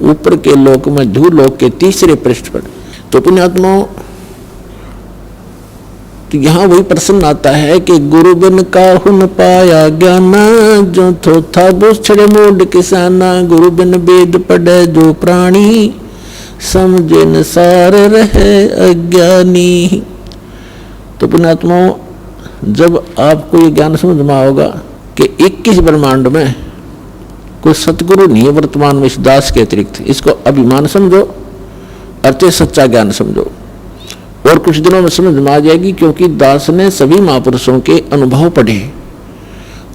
ऊपर के लोक में धूलोक के 3रे पृष्ठ पर। तो पुण्यात्माओं, तो यहाँ वही प्रश्न आता है कि गुरु बिन काहु न पाया ज्ञाना, जो थोथा बुछड़े मूड किसाना। गुरु बिन वेद पढ़े जो प्राणी, समझे न सार रहे अज्ञानी। तो पुण्यात्माओं, जब आपको ये ज्ञान समझ में आओगा कि 21 ब्रह्मांड में कोई सतगुरु नहीं है वर्तमान में इस दास के अतिरिक्त, इसको अभिमान समझो, अर्थे सच्चा ज्ञान समझो, और कुछ दिनों में समझ में आ जाएगी। क्योंकि दास ने सभी महापुरुषों के अनुभव पढ़े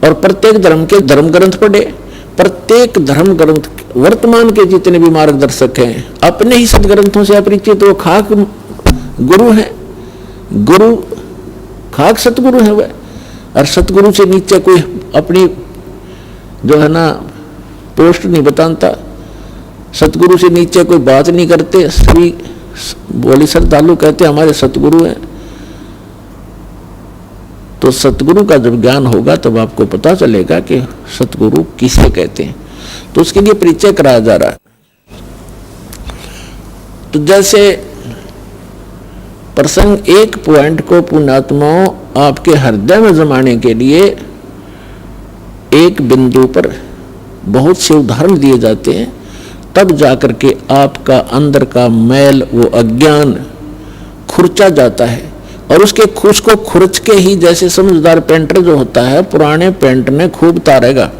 और प्रत्येक धर्म के धर्म ग्रंथ पढ़े। प्रत्येक धर्म ग्रंथ वर्तमान के जितने भी मार्गदर्शक हैं अपने ही सदग्रंथों से अपरिचित, वो खाक गुरु है, गुरु खाक सतगुरु है वह। और सतगुरु से नीचे कोई अपनी जो है ना पोस्ट नहीं बताता, सतगुरु से नीचे कोई बात नहीं करते, सभी बोले श्रद्धालु कहते हमारे सतगुरु हैं। तो सतगुरु का जब ज्ञान होगा तब आपको पता चलेगा कि सतगुरु किसे कहते हैं। तो उसके लिए परिचय कराया जा रहा है। तो जैसे प्रसंग एक पॉइंट को पुण्यात्माओं आपके हृदय में जमाने के लिए एक बिंदु पर बहुत से उदाहरण दिए जाते हैं, तब जाकर के आपका अंदर का मैल, वो अज्ञान खुरचा जाता है। और उसको खुरच के ही, जैसे समझदार पेंटर जो होता है, पुराने पेंट ने खूब तारेगा,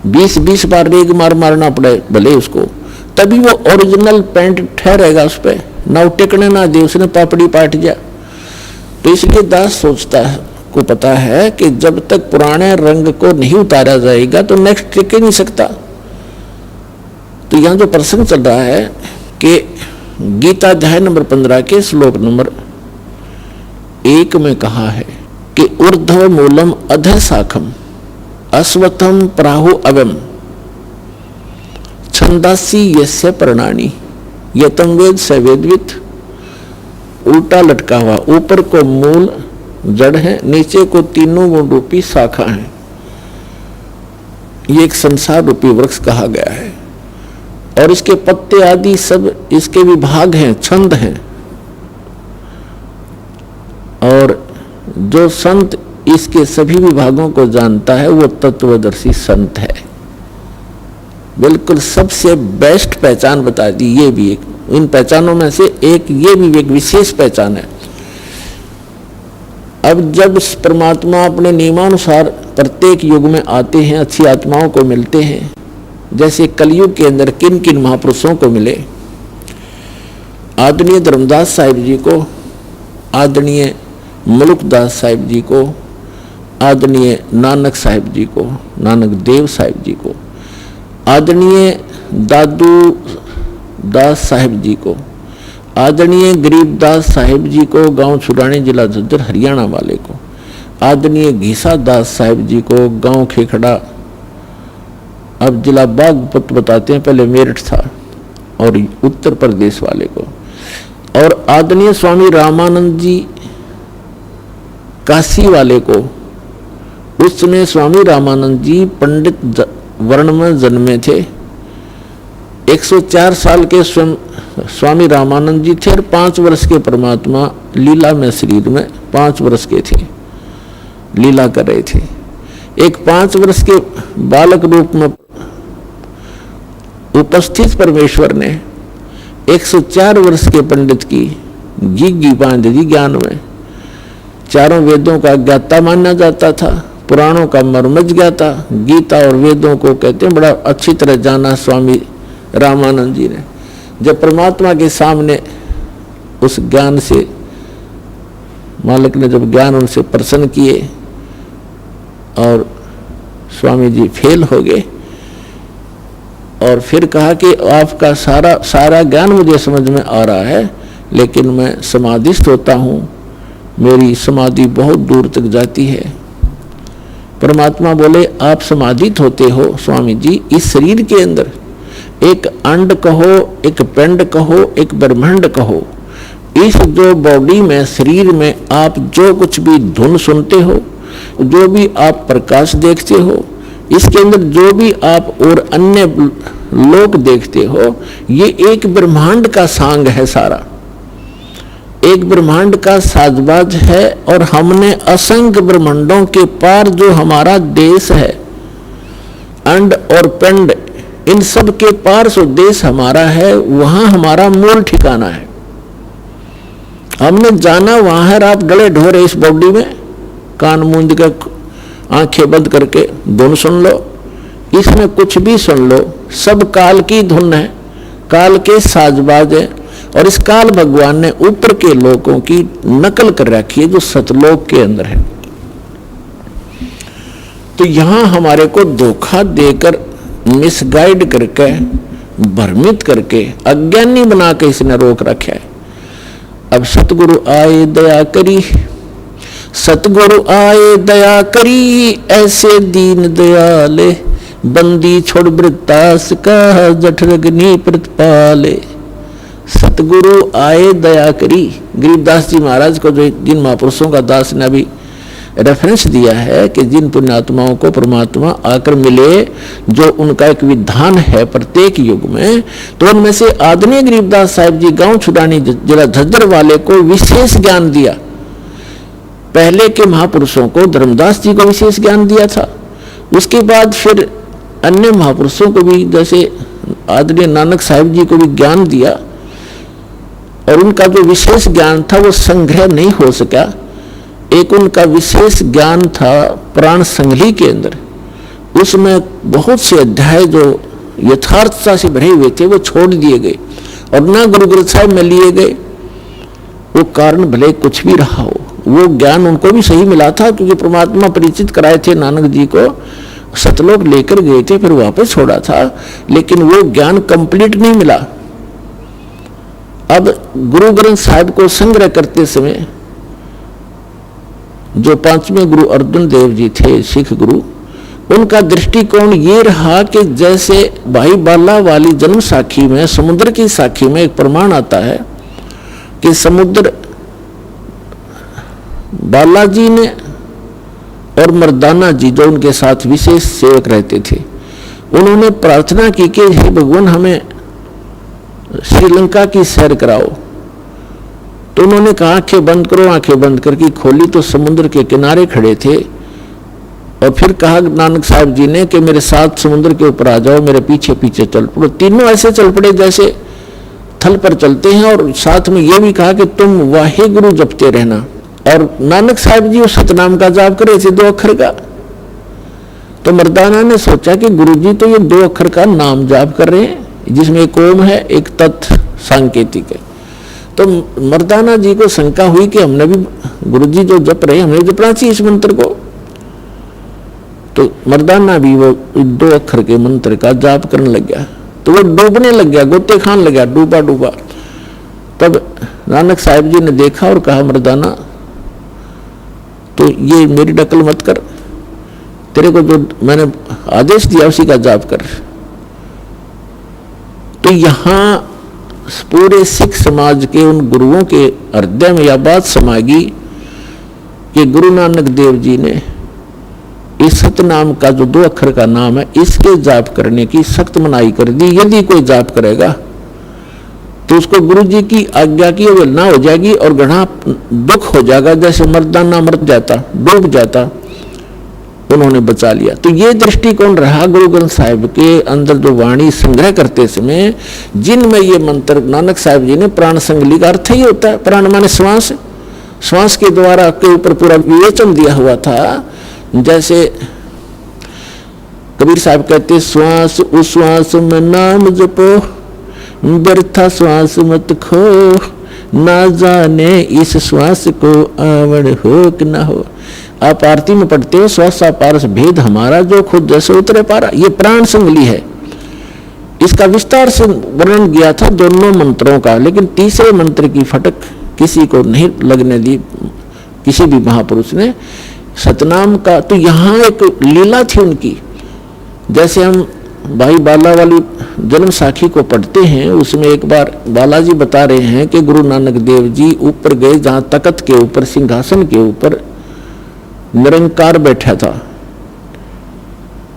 20-20 बार रेग मारना पड़े भले उसको, तभी वो ओरिजिनल पेंट ठहरेगा उस पर, ना टिकने ना दे, उसने पापड़ी पाट जा। तो इसलिए दास सोचता है, को पता है कि जब तक पुराने रंग को नहीं उतारा जाएगा तो नेक्स्ट टिक ही नहीं सकता। तो यहाँ जो प्रसंग चल रहा है कि गीता अध्याय नंबर 15 के श्लोक नंबर 1 में कहा है कि ऊर्ध्व मूलम अधः शाखम अश्वत्थम प्राहु अवम छंदासी यस्य प्रणानी यतम वेद स वेदवित। उल्टा लटका हुआ, ऊपर को मूल जड़ है, नीचे को तीनों गुण रूपी शाखा है। ये एक संसार रूपी वृक्ष कहा गया है और इसके पत्ते आदि सब इसके विभाग हैं, छंद हैं। और जो संत इसके सभी विभागों को जानता है वो तत्वदर्शी संत है। बिल्कुल सबसे बेस्ट पहचान बता दी। ये भी एक, इन पहचानों में से एक, ये भी एक विशेष पहचान है। अब जब परमात्मा अपने नियमानुसार प्रत्येक युग में आते हैं, अच्छी आत्माओं को मिलते हैं, जैसे कलयुग के अंदर किन किन महापुरुषों को मिले, आदरणीय धर्मदास साहिब जी को, आदरणीय मुलुकदास साहिब जी को, आदरणीय नानक साहिब जी को, नानक देव साहिब जी को, आदरणीय दादू दास साहिब जी को, आदरणीय गरीबदास साहिब जी को, गांव छुड़ाने जिला झज्जर हरियाणा वाले को, आदरणीय घीसा दास साहिब जी को, गांव खेखड़ा, अब जिला बागपत बताते हैं, पहले मेरठ था, और उत्तर प्रदेश वाले को, और आदरणीय स्वामी रामानंद जी काशी वाले को। उस समय स्वामी रामानंद जी पंडित वर्ण में जन्मे थे। 104 साल के स्वामी रामानंद जी थे और 5 वर्ष के परमात्मा लीला में शरीर में 5 वर्ष के थे, लीला कर रहे थे। एक 5 वर्ष के बालक रूप में उपस्थित परमेश्वर ने 104 वर्ष के पंडित की गिग्गी बांध दी ज्ञान में। चारों वेदों का ज्ञाता माना जाता था, पुराणों का मर्मज ज्ञाता, गीता और वेदों को कहते हैं, बड़ा अच्छी तरह जाना स्वामी रामानंद जी ने। जब परमात्मा के सामने उस ज्ञान से, मालिक ने जब ज्ञान उनसे प्रसन्न किए और स्वामी जी फेल हो गए, और फिर कहा कि आपका सारा ज्ञान मुझे समझ में आ रहा है, लेकिन मैं समाधिस्थ होता हूँ, मेरी समाधि बहुत दूर तक जाती है। परमात्मा बोले, आप समाधित होते हो स्वामी जी इस शरीर के अंदर, एक अंड कहो, एक पिंड कहो, एक ब्रह्मांड कहो, इस जो बॉडी में, शरीर में आप जो कुछ भी धुन सुनते हो, जो भी आप प्रकाश देखते हो, इसके अंदर जो भी आप और अन्य लोक देखते हो, ये एक ब्रह्मांड का सांग है, सारा एक ब्रह्मांड का साजबाज है। और हमने असंख्य ब्रह्मांडों के पार जो हमारा देश है, अंड और पिंड, इन सब के पार जो देश हमारा है, वहां हमारा मूल ठिकाना है। हमने जाना वहां है। आप गले ढोरे इस बॉडी में, कान मूंद के, आंखें बंद करके धुन सुन लो, इसमें कुछ भी सुन लो, सब काल की धुन है, काल के साजबाज है। और इस काल भगवान ने ऊपर के लोगों की नकल कर रखी है जो सतलोक के अंदर है। तो यहां हमारे को धोखा देकर, मिसगाइड करके, भ्रमित करके, अज्ञानी बना के इसने रोक रखा है। अब सतगुरु आए दया करी, सतगुरु आए दया करी, ऐसे दीन दयाले, बंदी छोड़ वृत्तास का जठरग्नि प्रतिपाले। सतगुरु आए दया करी। गरीबदास जी महाराज को जो जिन महापुरुषों का दास ने अभी रेफरेंस दिया है कि जिन पुण्यात्माओं को परमात्मा आकर मिले, जो उनका एक विधान है प्रत्येक युग में, तो उनमें से आदरणीय गरीबदास साहिब जी गांव छुड़ानी जिला झज्जर वाले को विशेष ज्ञान दिया। पहले के महापुरुषों को धर्मदास जी को विशेष ज्ञान दिया था, उसके बाद फिर अन्य महापुरुषों को भी जैसे आदरणीय नानक साहिब जी को भी ज्ञान दिया, और उनका जो विशेष ज्ञान था वो संग्रह नहीं हो सका। एक उनका विशेष ज्ञान था प्राण संगली के अंदर, उसमें बहुत से अध्याय जो यथार्थता से भरे हुए थे वो छोड़ दिए गए और ना गुरु ग्रंथ साहिब में लिए गए। वो कारण भले कुछ भी रहा हो, वो ज्ञान उनको भी सही मिला था, क्योंकि परमात्मा परिचित कराए थे नानक जी को, सतलोक लेकर गए थे, फिर वापस छोड़ा था, लेकिन वो ज्ञान कंप्लीट नहीं मिला। अब गुरु ग्रंथ साहिब को संग्रह करते समय जो पांचवें गुरु अर्जुन देव जी थे, सिख गुरु, उनका दृष्टिकोण ये रहा कि जैसे भाई बाला वाली जन्म साखी में, समुद्र की साखी में एक प्रमाण आता है कि समुद्र बालाजी ने और मर्दाना जी जो उनके साथ विशेष सेवक रहते थे, उन्होंने प्रार्थना की कि हे भगवान हमें श्रीलंका की सैर कराओ। तो उन्होंने कहा आंखें बंद करो, आंखें बंद करके खोली तो समुद्र के किनारे खड़े थे, और फिर कहा नानक साहब जी ने कि मेरे साथ समुद्र के ऊपर आ जाओ, मेरे पीछे पीछे चल पड़ो। तीनों ऐसे चल पड़े जैसे थल पर चलते हैं, और साथ में यह भी कहा कि तुम वाहिगुरु जपते रहना। और नानक साहब जी उस सतनाम का जाप कर रहे थे 2 अक्षर का। तो मर्दाना ने सोचा कि गुरुजी तो ये 2 अक्षर का नाम जाप कर रहे हैं, जिसमें एक ओम है, एक तत् सांकेतिक है। तो मर्दाना जी को शंका हुई कि हमने भी गुरुजी जो जप रहे, हमें जपना चाहिए इस मंत्र को। तो मर्दाना भी वो 2 अक्षर के मंत्र का जाप करने लग गया, तो वो डूबने लग गया, गोते खान लग गया, डूबा डूबा। तब नानक साहिब जी ने देखा और कहा मर्दाना तो ये मेरी नकल मत कर, तेरे को जो मैंने आदेश दिया उसी का जाप कर। तो यहां पूरे सिख समाज के उन गुरुओं के हृदय में यह बात समा गई कि गुरु नानक देव जी ने इस सतनाम का जो 2 अक्षर का नाम है, इसके जाप करने की सख्त मनाही कर दी। यदि कोई जाप करेगा तो उसको गुरु जी की आज्ञा की अवहेलना हो जाएगी और घना दुख हो जाएगा, जैसे मर्दाना मर जाता, डूब जाता। उन्होंने बचा लिया। तो ये दृष्टिकोण रहा गुरु ग्रंथ साहिब के अंदर जो वाणी संग्रह करते समय, जिनमें ये मंत्र नानक साहिब जी ने प्राण संगली का अर्थ ही होता है, प्राण माने श्वास, श्वास के द्वारा के ऊपर पूरा विवेचन दिया हुआ था। जैसे कबीर साहब कहते श्वास उश्वास में नाम जपो, व्यर्था श्वास मत खो, ना जाने इस श्वास को आवड़ हो कि ना हो। आप आरती में पढ़ते हो श्वासा पारस भेद हमारा, जो खुद जैसे उतरे पारा। ये प्राण संगली है। इसका विस्तार से वर्णन किया था दोनों मंत्रों का, लेकिन तीसरे मंत्र की फटक किसी को नहीं लगने दी, किसी भी महापुरुष ने सतनाम का। तो यहाँ एक लीला थी उनकी। जैसे हम भाई बाला वाली जन्म साखी को पढ़ते हैं, उसमें एक बार बालाजी बता रहे हैं कि गुरु नानक देव जी ऊपर गए, जहाँ तख्त के ऊपर सिंहासन के ऊपर निरंकार बैठा था,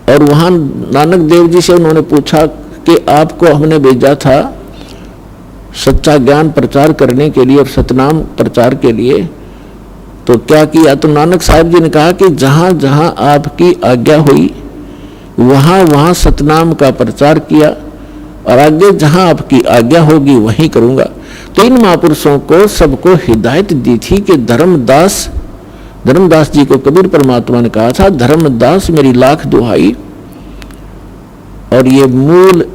और वहां नानक देव जी से उन्होंने पूछा कि आपको हमने भेजा था सच्चा ज्ञान प्रचार करने के लिए और सतनाम प्रचार के लिए, तो क्या किया? तो नानक साहब जी ने कहा कि जहां जहां आपकी आज्ञा हुई वहां वहां सतनाम का प्रचार किया, और आगे जहां आपकी आज्ञा होगी वहीं करूंगा। तो इन महापुरुषों को सबको हिदायत दी थी कि धर्मदास जी को कबीर परमात्मा ने कहा था, धर्मदास मेरी लाख दुहाई, और ये मूल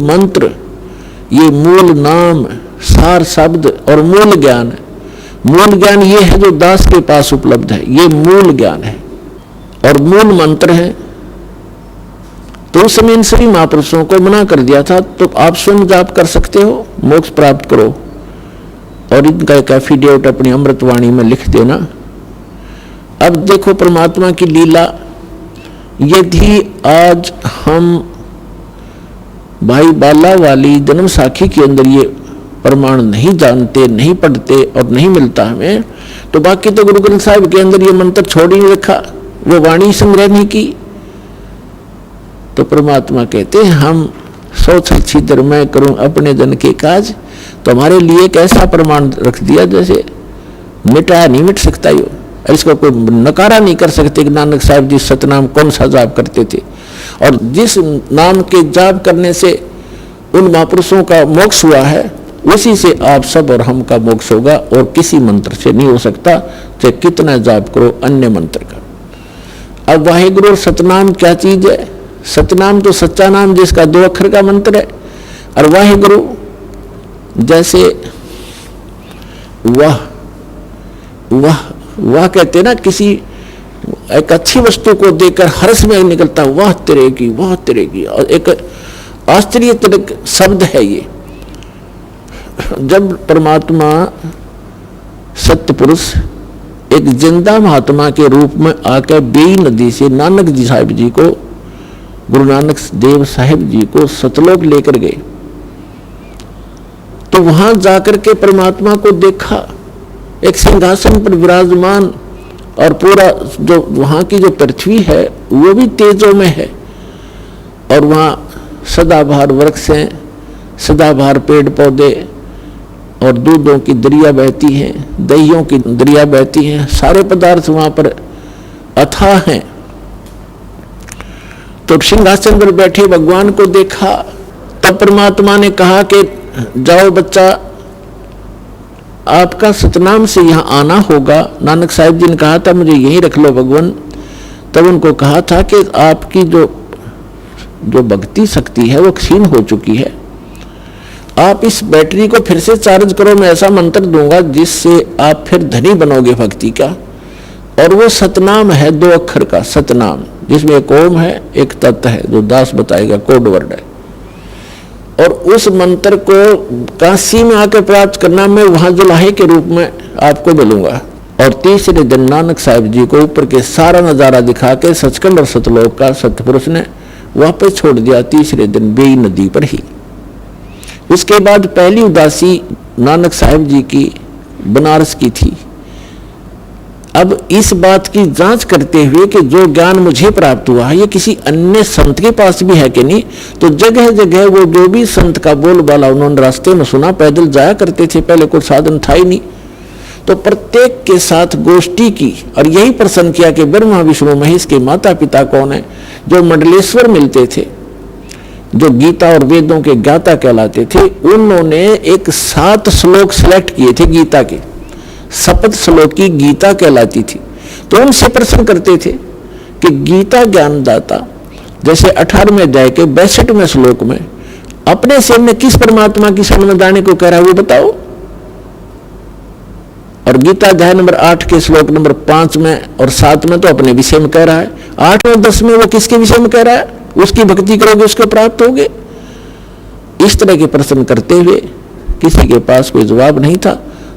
मंत्र, ये मूल नाम, सार शब्द और मूल ज्ञान ये है जो दास के पास उपलब्ध है। ये मूल ज्ञान है और मूल मंत्र है। तो उस समय इन सभी महापुरुषों को मना कर दिया था, तो आप स्वयं जाप कर सकते हो, मोक्ष प्राप्त करो, और इनका एक एफिडेविट अपनी अमृतवाणी में लिख देना। अब देखो परमात्मा की लीला। यदि आज हम भाई बाला वाली जन्म साखी के अंदर ये प्रमाण नहीं जानते, नहीं पढ़ते और नहीं मिलता हमें, तो बाकी तो गुरु ग्रंथ साहिब के अंदर ये मंत्र छोड़ ही नहीं रखा, वो वाणी संग्रह नहीं की। तो परमात्मा कहते हैं हम सोच छिद्र मैं करूं अपने जन के काज, तो हमारे लिए एक ऐसा प्रमाण रख दिया जैसे मिटाया नहीं मिट सकता। यो इसको कोई नकारा नहीं कर सकते कि नानक साहब जी सतनाम कौन सा जाप करते थे, और जिस नाम के जाप करने से उन महापुरुषों का मोक्ष हुआ है, उसी से आप सब और हम का मोक्ष होगा, और किसी मंत्र से नहीं हो सकता, चाहे कितना जाप करो अन्य मंत्र का। अब वाहिगुरु और सतनाम क्या चीज है? सतनाम तो सच्चा नाम जिसका 2 अक्षर का मंत्र है, और वाहिगुरु जैसे वाह वाह वाह कहते ना, किसी एक अच्छी वस्तु को देखकर हर्ष में निकलता वाह तेरे की, वाह तेरे की, और एक आश्चर्यजनक शब्द है ये। जब परमात्मा सत्य पुरुष एक जिंदा महात्मा के रूप में आकर बेई नदी से नानक जी साहिब जी को, गुरु नानक देव साहिब जी को सतलोक लेकर गए, तो वहां जाकर के परमात्मा को देखा एक सिंहासन पर विराजमान, और पूरा जो वहां की जो पृथ्वी है वो भी तेजों में है, और वहां सदाबहार वृक्ष हैं, सदाबहार पेड़ पौधे, और दूधों की दरिया बहती हैं, दहियों की दरिया बहती हैं, सारे पदार्थ वहां पर अथाह हैं। तो सिंहासन पर बैठे भगवान को देखा, तब परमात्मा ने कहा कि जाओ बच्चा, आपका सतनाम से यहाँ आना होगा। नानक साहिब जी ने कहा था मुझे यहीं रख लो भगवान। तब उनको कहा था कि आपकी जो भक्ति शक्ति है वो क्षीण हो चुकी है, आप इस बैटरी को फिर से चार्ज करो, मैं ऐसा मंत्र दूंगा जिससे आप फिर धनी बनोगे भक्ति का। और वो सतनाम है 2 अक्षर का सतनाम, जिसमें एक ओम है एक तत् है, जो दास बताएगा कोड वर्ड है। और उस मंत्र को काशी में आकर प्राप्त करना, मैं वहां जुलाहे के रूप में आपको मिलूंगा। और तीसरे दिन नानक साहिब जी को ऊपर के सारा नजारा दिखा के सचखंड और सतलोक का सतपुरुष ने वापस छोड़ दिया, तीसरे दिन बेई नदी पर ही। उसके बाद पहली उदासी नानक साहिब जी की बनारस की थी। अब इस बात की जांच करते हुए कि जो ज्ञान मुझे प्राप्त हुआ है ये किसी अन्य संत के पास भी है कि नहीं, तो जगह जगह वो जो भी संत का बोलबाला उन्होंने रास्ते में सुना, पैदल जाया करते थे, पहले कोई साधन था ही नहीं, तो प्रत्येक के साथ गोष्ठी की और यही प्रश्न किया कि ब्रह्मा विष्णु महेश के माता पिता कौन है। जो मंडलेश्वर मिलते थे, जो गीता और वेदों के ज्ञाता कहलाते थे, उन्होंने एक 7 श्लोक सिलेक्ट किए थे गीता के, सप्त श्लोक की गीता कहलाती थी। तो उनसे प्रश्न करते थे कि गीता ज्ञानदाता जैसे 18वें अध्याय के 62वें श्लोक में अपने से में किस परमात्मा की शरण में जाने को कह रहा है वो बताओ। और गीता अध्याय नंबर 8 के श्लोक नंबर 5 में और 7 में तो अपने विषय में कह रहा है, 8 और 10 में वो किसके विषय में कह रहा है, उसकी भक्ति करोगे उसको प्राप्त होगे। इस तरह के प्रश्न करते हुए किसी के पास कोई जवाब नहीं था,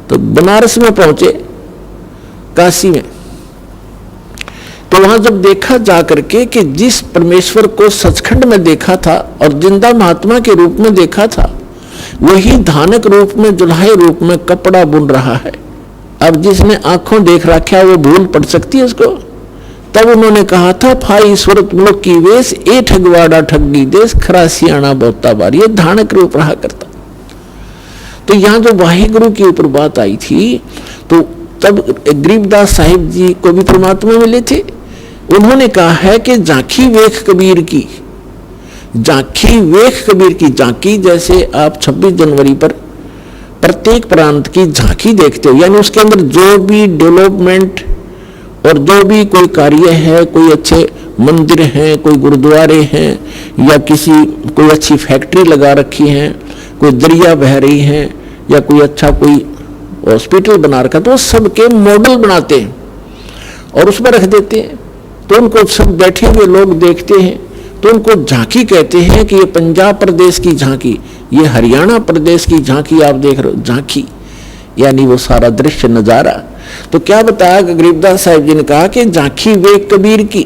तो बनारस में पहुंचे, काशी में। तो वहां जब देखा जाकर के कि जिस परमेश्वर को सचखंड में देखा था और जिंदा महात्मा के रूप में देखा था, वही धानक रूप में जुल्हे रूप में कपड़ा बुन रहा है। अब जिसने आंखों देख रखा वो भूल पड़ सकती है उसको। तब उन्होंने कहा था, फाई सूरत मुल्क की वेश ए ठगवाड़ा ठगी देश खरा सियाणा बहुता बार, ये धानक रूप रहा करता। तो यहां जो वाहिगुरु के ऊपर बात आई थी, तो तब गरीबदास साहिब जी को भी परमात्मा मिले थे। उन्होंने कहा है कि झांकी वेख कबीर की, झांकी वेख कबीर की झांकी, जैसे आप 26 जनवरी पर प्रत्येक प्रांत की झांकी देखते हो, यानी उसके अंदर जो भी डेवलपमेंट और जो भी कोई कार्य है, कोई अच्छे मंदिर हैं, कोई गुरुद्वारे हैं, या कोई अच्छी फैक्ट्री लगा रखी है, कोई दरिया बह रही है, या कोई अच्छा कोई हॉस्पिटल बना रखा, तो सबके मॉडल बनाते हैं और उसमें रख देते हैं। तो उनको सब बैठे हुए लोग देखते हैं, तो उनको झांकी कहते हैं कि ये पंजाब प्रदेश की झांकी, ये हरियाणा प्रदेश की झांकी आप देख रहे हो, झांकी यानी वो सारा दृश्य नजारा। तो क्या बताया गरीबदास साहिब जी ने कहा कि झांकी वे कबीर की,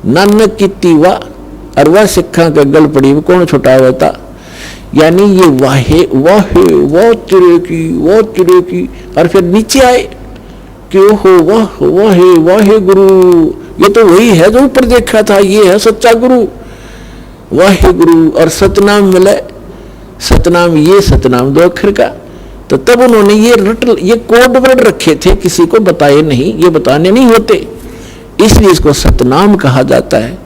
नानक की तीवा अरवा सिखा का गल पड़ी, वो कौन छुटा हुआ था, यानी ये वाहे वाहे वाह चिरे की, और फिर नीचे आए कि ओहो वाह वाहे वाहे गुरु, ये तो वही है जो ऊपर देखा था, ये है सच्चा गुरु वाहे गुरु। और सतनाम मिले, सतनाम, ये सतनाम 2 अक्षर का। तो तब उन्होंने ये कोड वर्ड रखे थे, किसी को बताए नहीं, ये बताने नहीं होते, इसलिए इसको सतनाम कहा जाता है।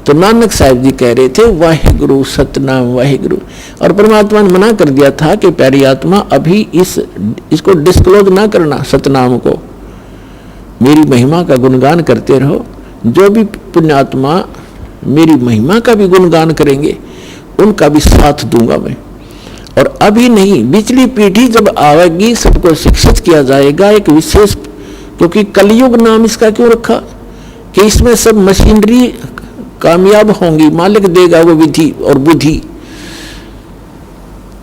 तो नानक साहिब जी कह रहे थे वाहिगुरु सतनाम वाहिगुरु, और परमात्मा ने मना कर दिया था कि प्यारी आत्मा अभी इसको डिस्क्लोज ना करना, सतनाम को, मेरी महिमा का गुणगान करते रहो। जो भी पुण्यात्मा मेरी महिमा का भी गुणगान करेंगे उनका भी साथ दूंगा मैं। और अभी नहीं, पिछली पीढ़ी जब आएगी सबको शिक्षित किया जाएगा एक विशेष, क्योंकि कलयुग नाम इसका क्यों रखा कि इसमें सब मशीनरी कामयाब होंगी, मालिक देगा वो विधि और बुद्धि,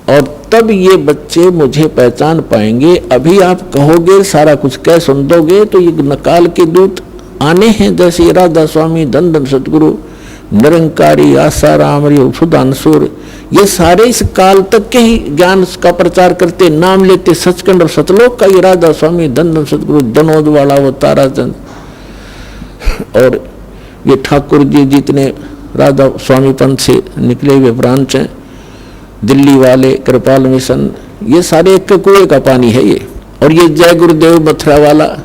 और तब ये बच्चे मुझे पहचान पाएंगे। अभी आप कहोगे सारा कुछ कह सुन दोगे तो ये नकाल के दूत आने हैं, जैसे राधा स्वामी, धन धन सतगुरु, निरंकारी, आसाराम, सुधांशुर, ये सारे इस काल तक के ही ज्ञान का प्रचार करते, नाम लेते सचखंड और सतलोक का, ये राधा स्वामी, धन धन सतगुरु, धनोद वाला, वो ताराचंद, और ये ठाकुर जी जितने राधा स्वामी पंथ से निकले हुए ब्रांच हैं, दिल्ली वाले, कृपाल मिशन, ये सारे एक कुएं का पानी है ये। और ये जय गुरुदेव मथुरा वाला,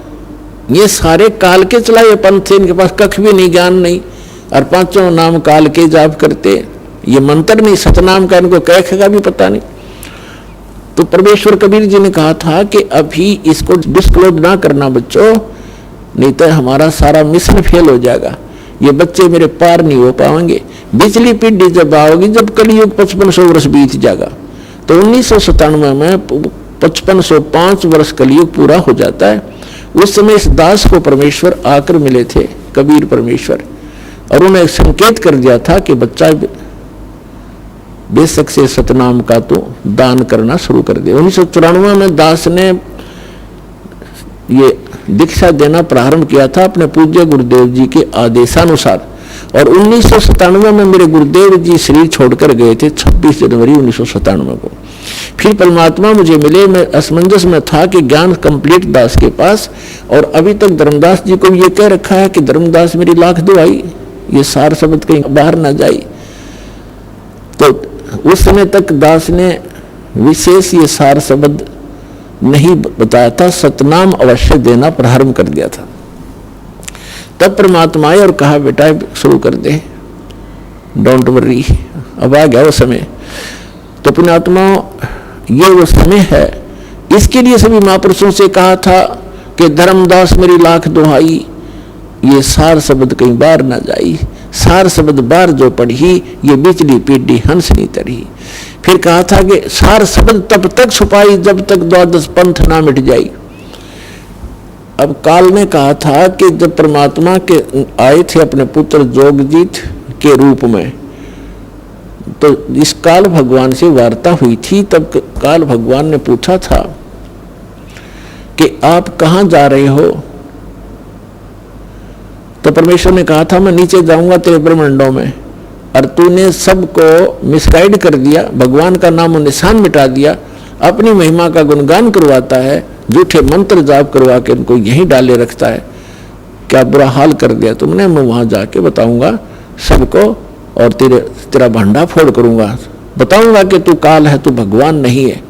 ये सारे काल के चलाए पंथ थे, इनके पास कख भी नहीं, ज्ञान नहीं, और 5 नाम काल के जाप करते, ये मंत्र नहीं, सतनाम का इनको कैख का भी पता नहीं। तो परमेश्वर कबीर जी ने कहा था कि अभी इसको डिस्क्लोज ना करना बच्चों, नहीं तो हमारा सारा मिशन फेल हो जाएगा, ये बच्चे मेरे पार नहीं हो पाएंगे। पिछली पीढ़ी जब आओगी, जब कलयुग 5500 वर्ष बीत जाएगा, तो 1997 में 5505 वर्ष कलयुग पूरा हो जाता है। उस समय इस दास को परमेश्वर आकर मिले थे, कबीर परमेश्वर, और उन्हें संकेत कर दिया था कि बच्चा बेशक से सतनाम का तो दान करना शुरू कर दे। 1994 में दास ने ये दीक्षा देना प्रारंभ किया था अपने पूज्य गुरुदेव जी के आदेशानुसार, और 1997 में मेरे गुरुदेव जी शरीर छोड़कर गए थे 26 जनवरी 1997 को। फिर परमात्मा मुझे मिले, मैं असमंजस में था कि ज्ञान कंप्लीट दास के पास, और अभी तक धर्मदास जी को ये कह रखा है कि धर्मदास मेरी लाख दुआई, ये सार शब्द कहीं बाहर ना जाए। तो उस समय तक दास ने विशेष ये सार शब्द नहीं बताया था, सतनाम अवश्य देना प्रारंभ कर दिया था। तब परमात्मा आए और कहा बेटा शुरू कर दे, डोंट वरी, अब आ गया वो समय। तो पुण्यात्मा ये वो समय है, इसके लिए सभी महापुरुषों से कहा था कि धर्मदास मेरी लाख दुहाई, ये सार शब्द कहीं बाहर ना जाई, सार शब्द बार जो पढ़ी, ये बिचली पीढ़ी हंस नहीं तरी। फिर कहा था कि सार शब्द तब तक छुपाई जब तक 12 पंथ ना मिट जाई। अब काल ने कहा था कि जब परमात्मा के आए थे अपने पुत्र जोगजीत के रूप में, तो इस काल भगवान से वार्ता हुई थी। तब काल भगवान ने पूछा था कि आप कहाँ जा रहे हो? तो परमेश्वर ने कहा था मैं नीचे जाऊंगा तेरे ब्रह्मांडों में, और तूने सबको मिसगाइड कर दिया, भगवान का नाम और निशान मिटा दिया, अपनी महिमा का गुणगान करवाता है, झूठे मंत्र जाप करवा के उनको यहीं डाले रखता है। क्या बुरा हाल कर दिया तुमने, मैं वहां जाके बताऊंगा सबको, और तेरा भंडा फोड़ करूंगा, बताऊंगा कि तू काल है, तू भगवान नहीं है।